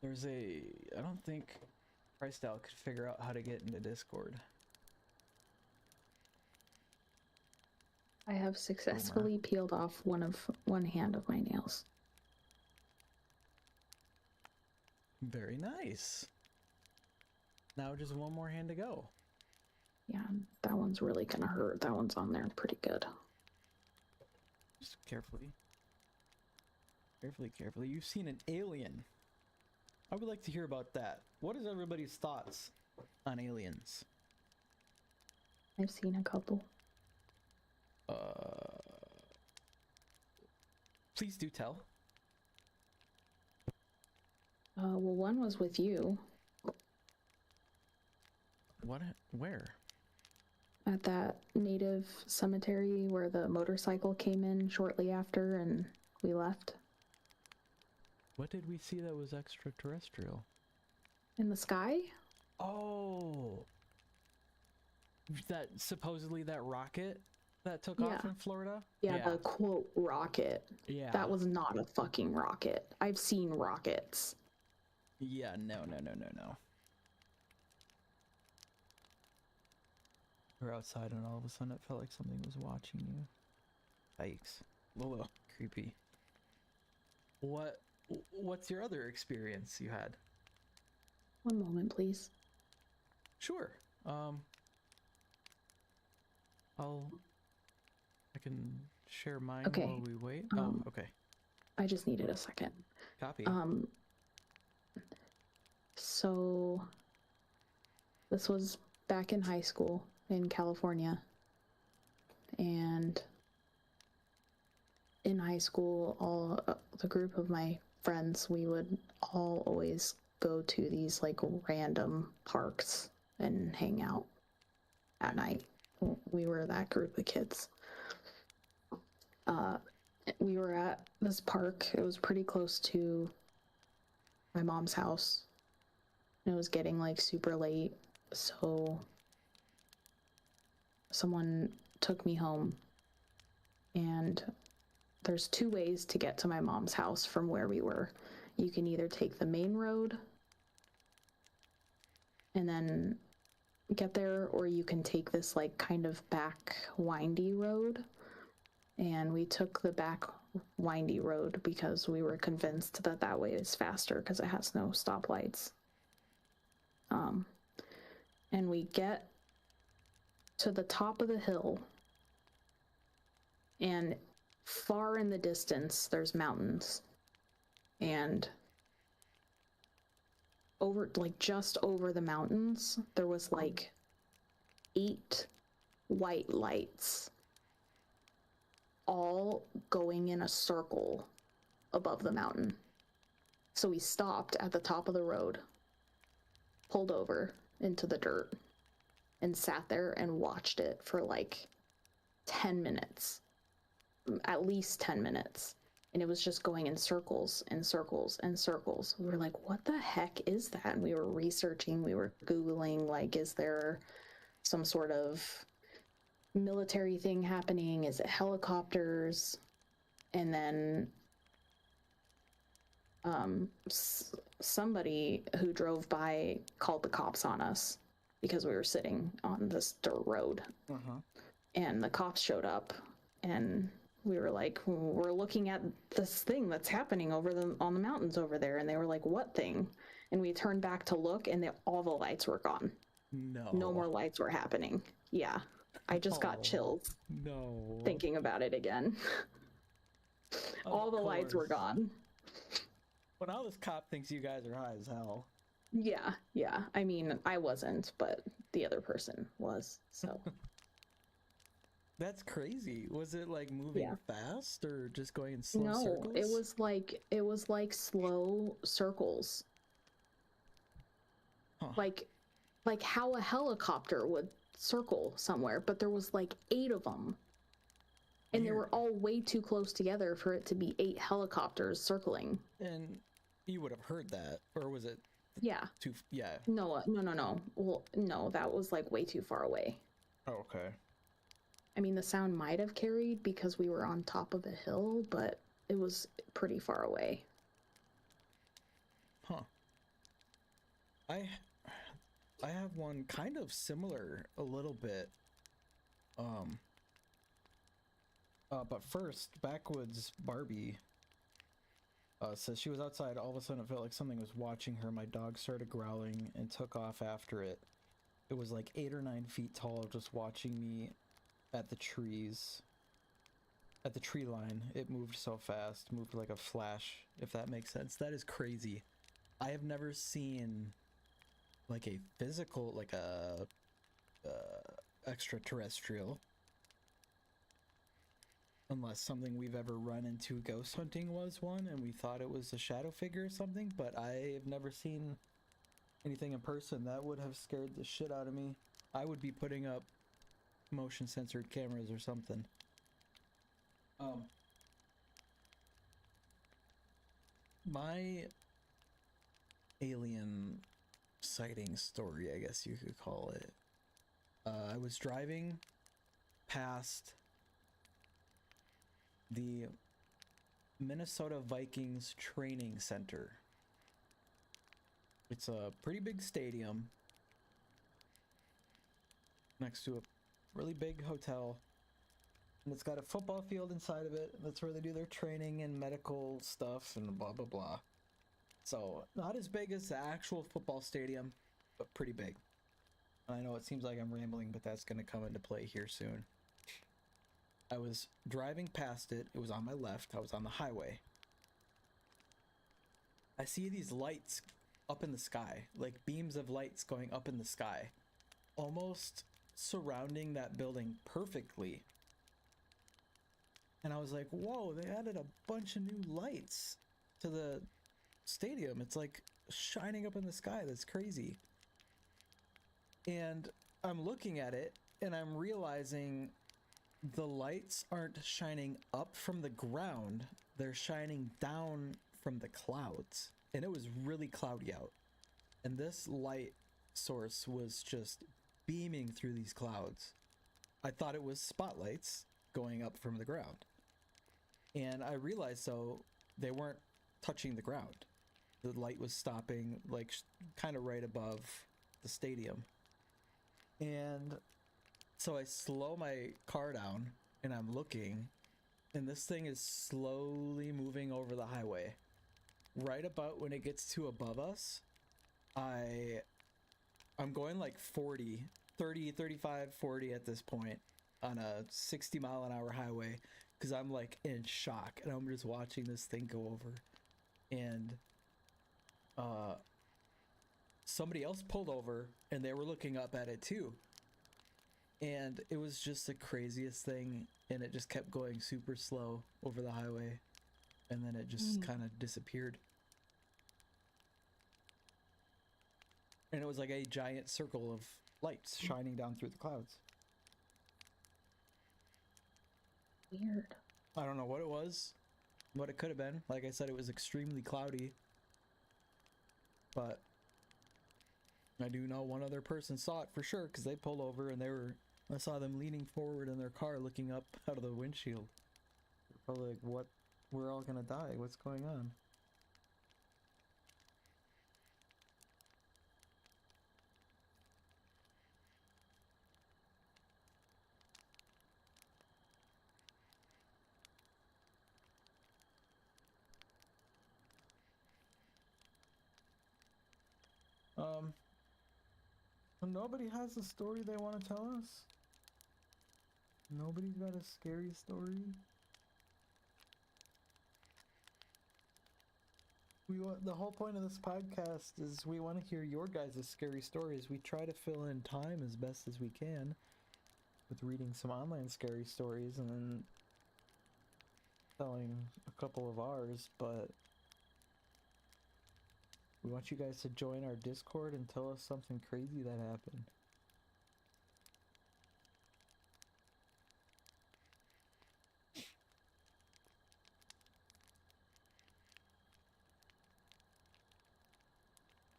Speaker 4: There's I don't think Christelle could figure out how to get into Discord.
Speaker 2: I have successfully peeled off one hand of my nails.
Speaker 4: Very nice. Now just one more hand to go.
Speaker 2: Yeah, that one's really gonna hurt. That one's on there pretty good.
Speaker 4: Just carefully. Carefully, carefully. You've seen an alien. I would like to hear about that. What is everybody's thoughts on aliens?
Speaker 2: I've seen a couple.
Speaker 4: Please do tell.
Speaker 2: Well, one was with you
Speaker 4: What? Where?
Speaker 2: at that native cemetery where the motorcycle came in shortly after and we left.
Speaker 4: What did we see that was extraterrestrial?
Speaker 2: In the sky?
Speaker 4: Oh! That supposedly that rocket that took off
Speaker 2: Yeah.
Speaker 4: in Florida?
Speaker 2: Yeah, the quote rocket.
Speaker 4: Yeah.
Speaker 2: That was not a fucking rocket. I've seen rockets.
Speaker 4: Yeah, no. We're outside and all of a sudden it felt like something was watching you. Yikes. A little creepy. What's your other experience you had?
Speaker 2: One moment, please.
Speaker 4: Sure. I can share mine
Speaker 2: Okay,
Speaker 4: while we wait. Okay.
Speaker 2: I just needed a second.
Speaker 4: Copy.
Speaker 2: So this was back in high school in California. And in high school, all the group of my friends, we would all always go to these like random parks and hang out at night. We were that group of kids. We were at this park. It was pretty close to my mom's house. And it was getting like super late, so someone took me home. And there's two ways to get to my mom's house from where we were. You can either take the main road and then get there, or you can take this like kind of back windy road. And we took the back windy road because we were convinced that that way is faster because it has no stoplights. And we get to the top of the hill, and far in the distance there's mountains, and over, like just over the mountains, there was like 8 white lights all going in a circle above the mountain. So we stopped at the top of the road, pulled over into the dirt, and sat there and watched it for like 10 minutes, at least 10 minutes. And it was just going in circles and circles and circles. We were like, what the heck is that? And we were researching, we were Googling, like, is there some sort of military thing happening? Is it helicopters? And then somebody who drove by called the cops on us because we were sitting on this dirt road.
Speaker 4: Uh-huh.
Speaker 2: And the cops showed up and We were like, we're looking at this thing that's happening on the mountains over there. And they were like, what thing? And we turned back to look, and all the lights were gone.
Speaker 4: No.
Speaker 2: No more lights were happening. Yeah. I just got chills
Speaker 4: No.
Speaker 2: thinking about it again. All the lights were
Speaker 4: course.
Speaker 2: gone.
Speaker 4: Well, now this cop thinks you guys are high as hell.
Speaker 2: Yeah, yeah. I mean, I wasn't, but the other person was, so.
Speaker 4: That's crazy. Was it like moving
Speaker 2: Yeah.
Speaker 4: fast or just going in slow
Speaker 2: No,
Speaker 4: circles?
Speaker 2: it was like slow circles.
Speaker 4: Huh.
Speaker 2: Like how a helicopter would circle somewhere, but there was like 8 of them. And they were
Speaker 4: Weird.
Speaker 2: all way too close together for it to be 8 helicopters circling.
Speaker 4: And you would have heard that, or was it
Speaker 2: Yeah.
Speaker 4: too? Yeah.
Speaker 2: No. Well, no, that was like way too far away.
Speaker 4: Oh, okay.
Speaker 2: I mean, the sound might have carried because we were on top of a hill, but it was pretty far away.
Speaker 4: Huh. I have one kind of similar a little bit. But first, Backwoods Barbie says she was outside. All of a sudden, it felt like something was watching her. My dog started growling and took off after it. It was like 8 or 9 feet tall, just watching me at the trees. At the tree line. It moved so fast, moved like a flash, if that makes sense. That is crazy. I have never seen like a physical, like a extraterrestrial, unless something we've ever run into ghost hunting was one and we thought it was a shadow figure or something, but I have never seen anything in person. That would have scared the shit out of me. I would be putting up motion censored cameras or something. My alien sighting story, I guess you could call it. I was driving past the Minnesota Vikings training center. It's a pretty big stadium next to a really big hotel. And it's got a football field inside of it. That's where they do their training and medical stuff and blah, blah, blah. So, not as big as the actual football stadium, but pretty big. And I know it seems like I'm rambling, but that's going to come into play here soon. I was driving past it. It was on my left. I was on the highway. I see these lights up in the sky, like beams of lights going up in the sky, almost surrounding that building perfectly. And I was like, whoa, they added a bunch of new lights to the stadium. It's like shining up in the sky. That's crazy. And I'm looking at it and I'm realizing the lights aren't shining up from the ground. They're shining down from the clouds. And it was really cloudy out. And this light source was just beaming through these clouds. I thought it was spotlights going up from the ground. And I realized, so they weren't touching the ground. The light was stopping like kind of right above the stadium. And so I slow my car down and I'm looking, and this thing is slowly moving over the highway. Right about when it gets to above us, I'm going like 40, 30, 35, 40 at this point on a 60 mile an hour highway, because I'm like in shock and I'm just watching this thing go over. And somebody else pulled over and they were looking up at it too. And it was just the craziest thing, and it just kept going super slow over the highway, and then it just kind of disappeared. And it was like a giant circle of lights shining down through the clouds.
Speaker 2: Weird.
Speaker 4: I don't know what it was, what it could have been. Like I said, it was extremely cloudy. But I do know one other person saw it for sure, because they pulled over and I saw them leaning forward in their car looking up out of the windshield. They're probably like, what? We're all gonna die. What's going on?
Speaker 5: Nobody has a story they want to tell us? Nobody's got a scary story? The whole point of this podcast is we want to hear your guys' scary stories. We try to fill in time as best as we can with reading some online scary stories and then telling a couple of ours, but we want you guys to join our Discord and tell us something crazy that happened.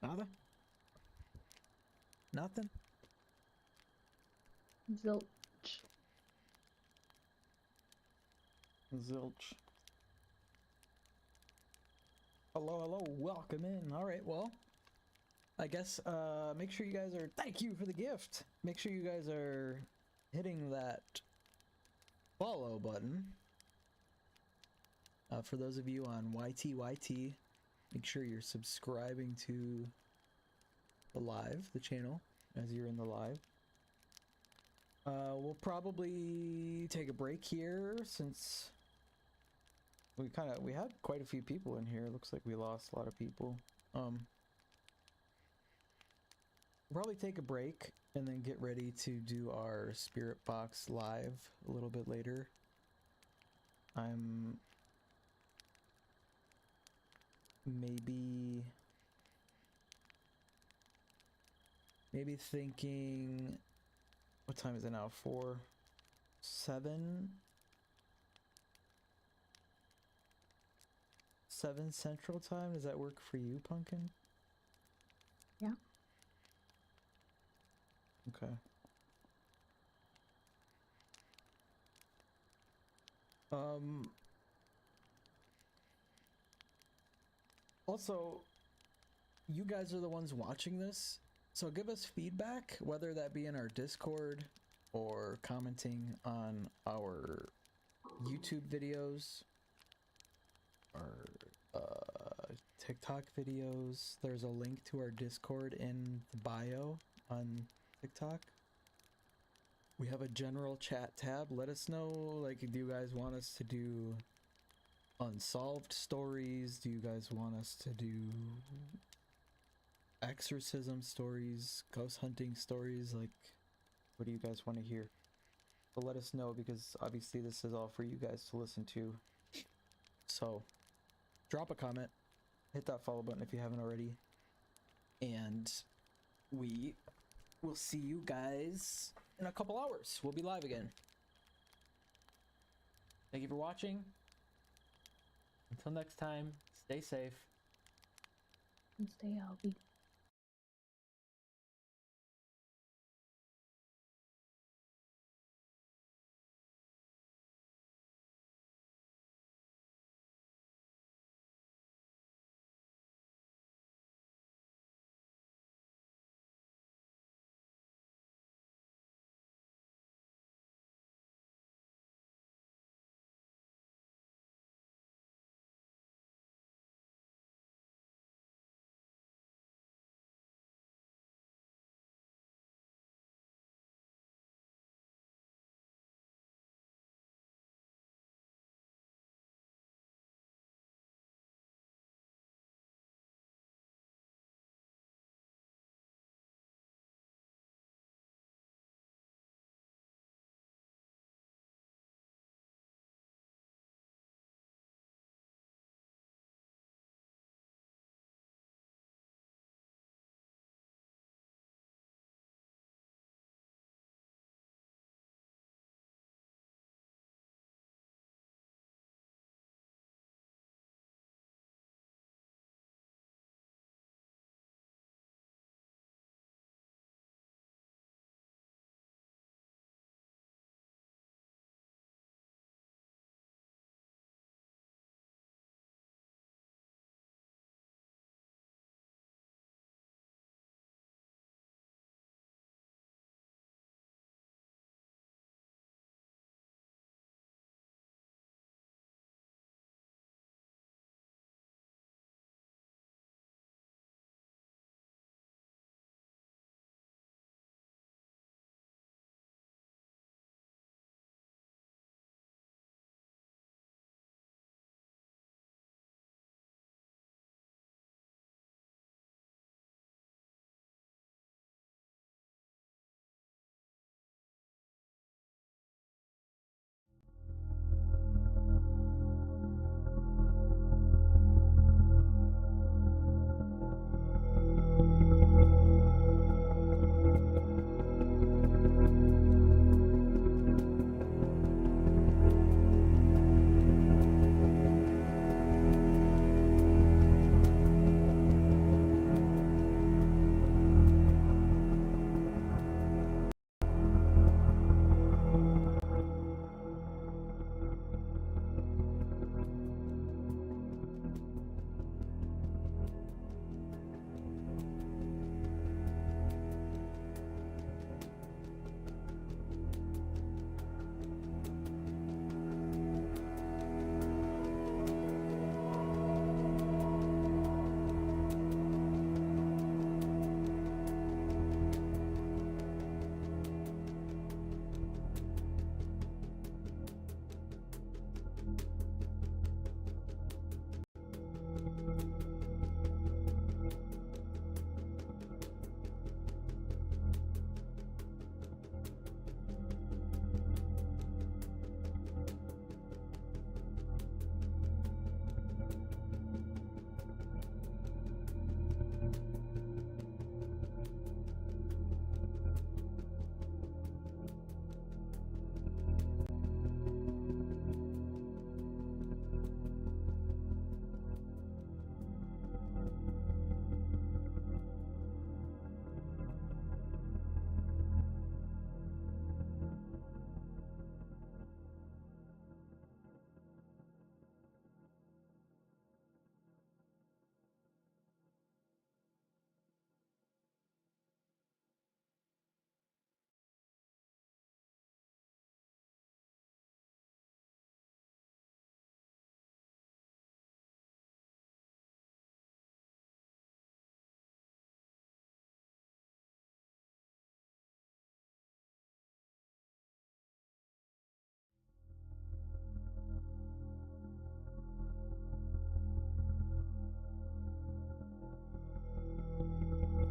Speaker 5: Nada? Nothing?
Speaker 2: Zilch.
Speaker 5: Zilch. Hello, hello, welcome in. Alright, well, I guess, make sure you guys are, thank you for the gift. Make sure you guys are hitting that follow button. For those of you on YTYT, make sure you're subscribing to the channel, as you're in the live. We'll probably take a break here since we had quite a few people in here. Looks like we lost a lot of people. We'll probably take a break and then get ready to do our Spirit Box live a little bit later. I'm maybe thinking, what time is it now? 7 Central Time? Does that work for you, Pumpkin?
Speaker 2: Yeah.
Speaker 5: Okay. Also, you guys are the ones watching this, so give us feedback, whether that be in our Discord or commenting on our YouTube videos or TikTok videos. There's a link to our Discord in the bio on TikTok. We have a general chat tab. Let us know, like, do you guys want us to do unsolved stories? Do you guys want us to do exorcism stories, ghost hunting stories? Like, what do you guys want to hear? But let us know, because obviously this is all for you guys to listen to. So drop a comment, hit that follow button if you haven't already, and we will see you guys in a couple hours. We'll be live again. Thank you for watching. Until next time, stay safe
Speaker 2: And stay healthy.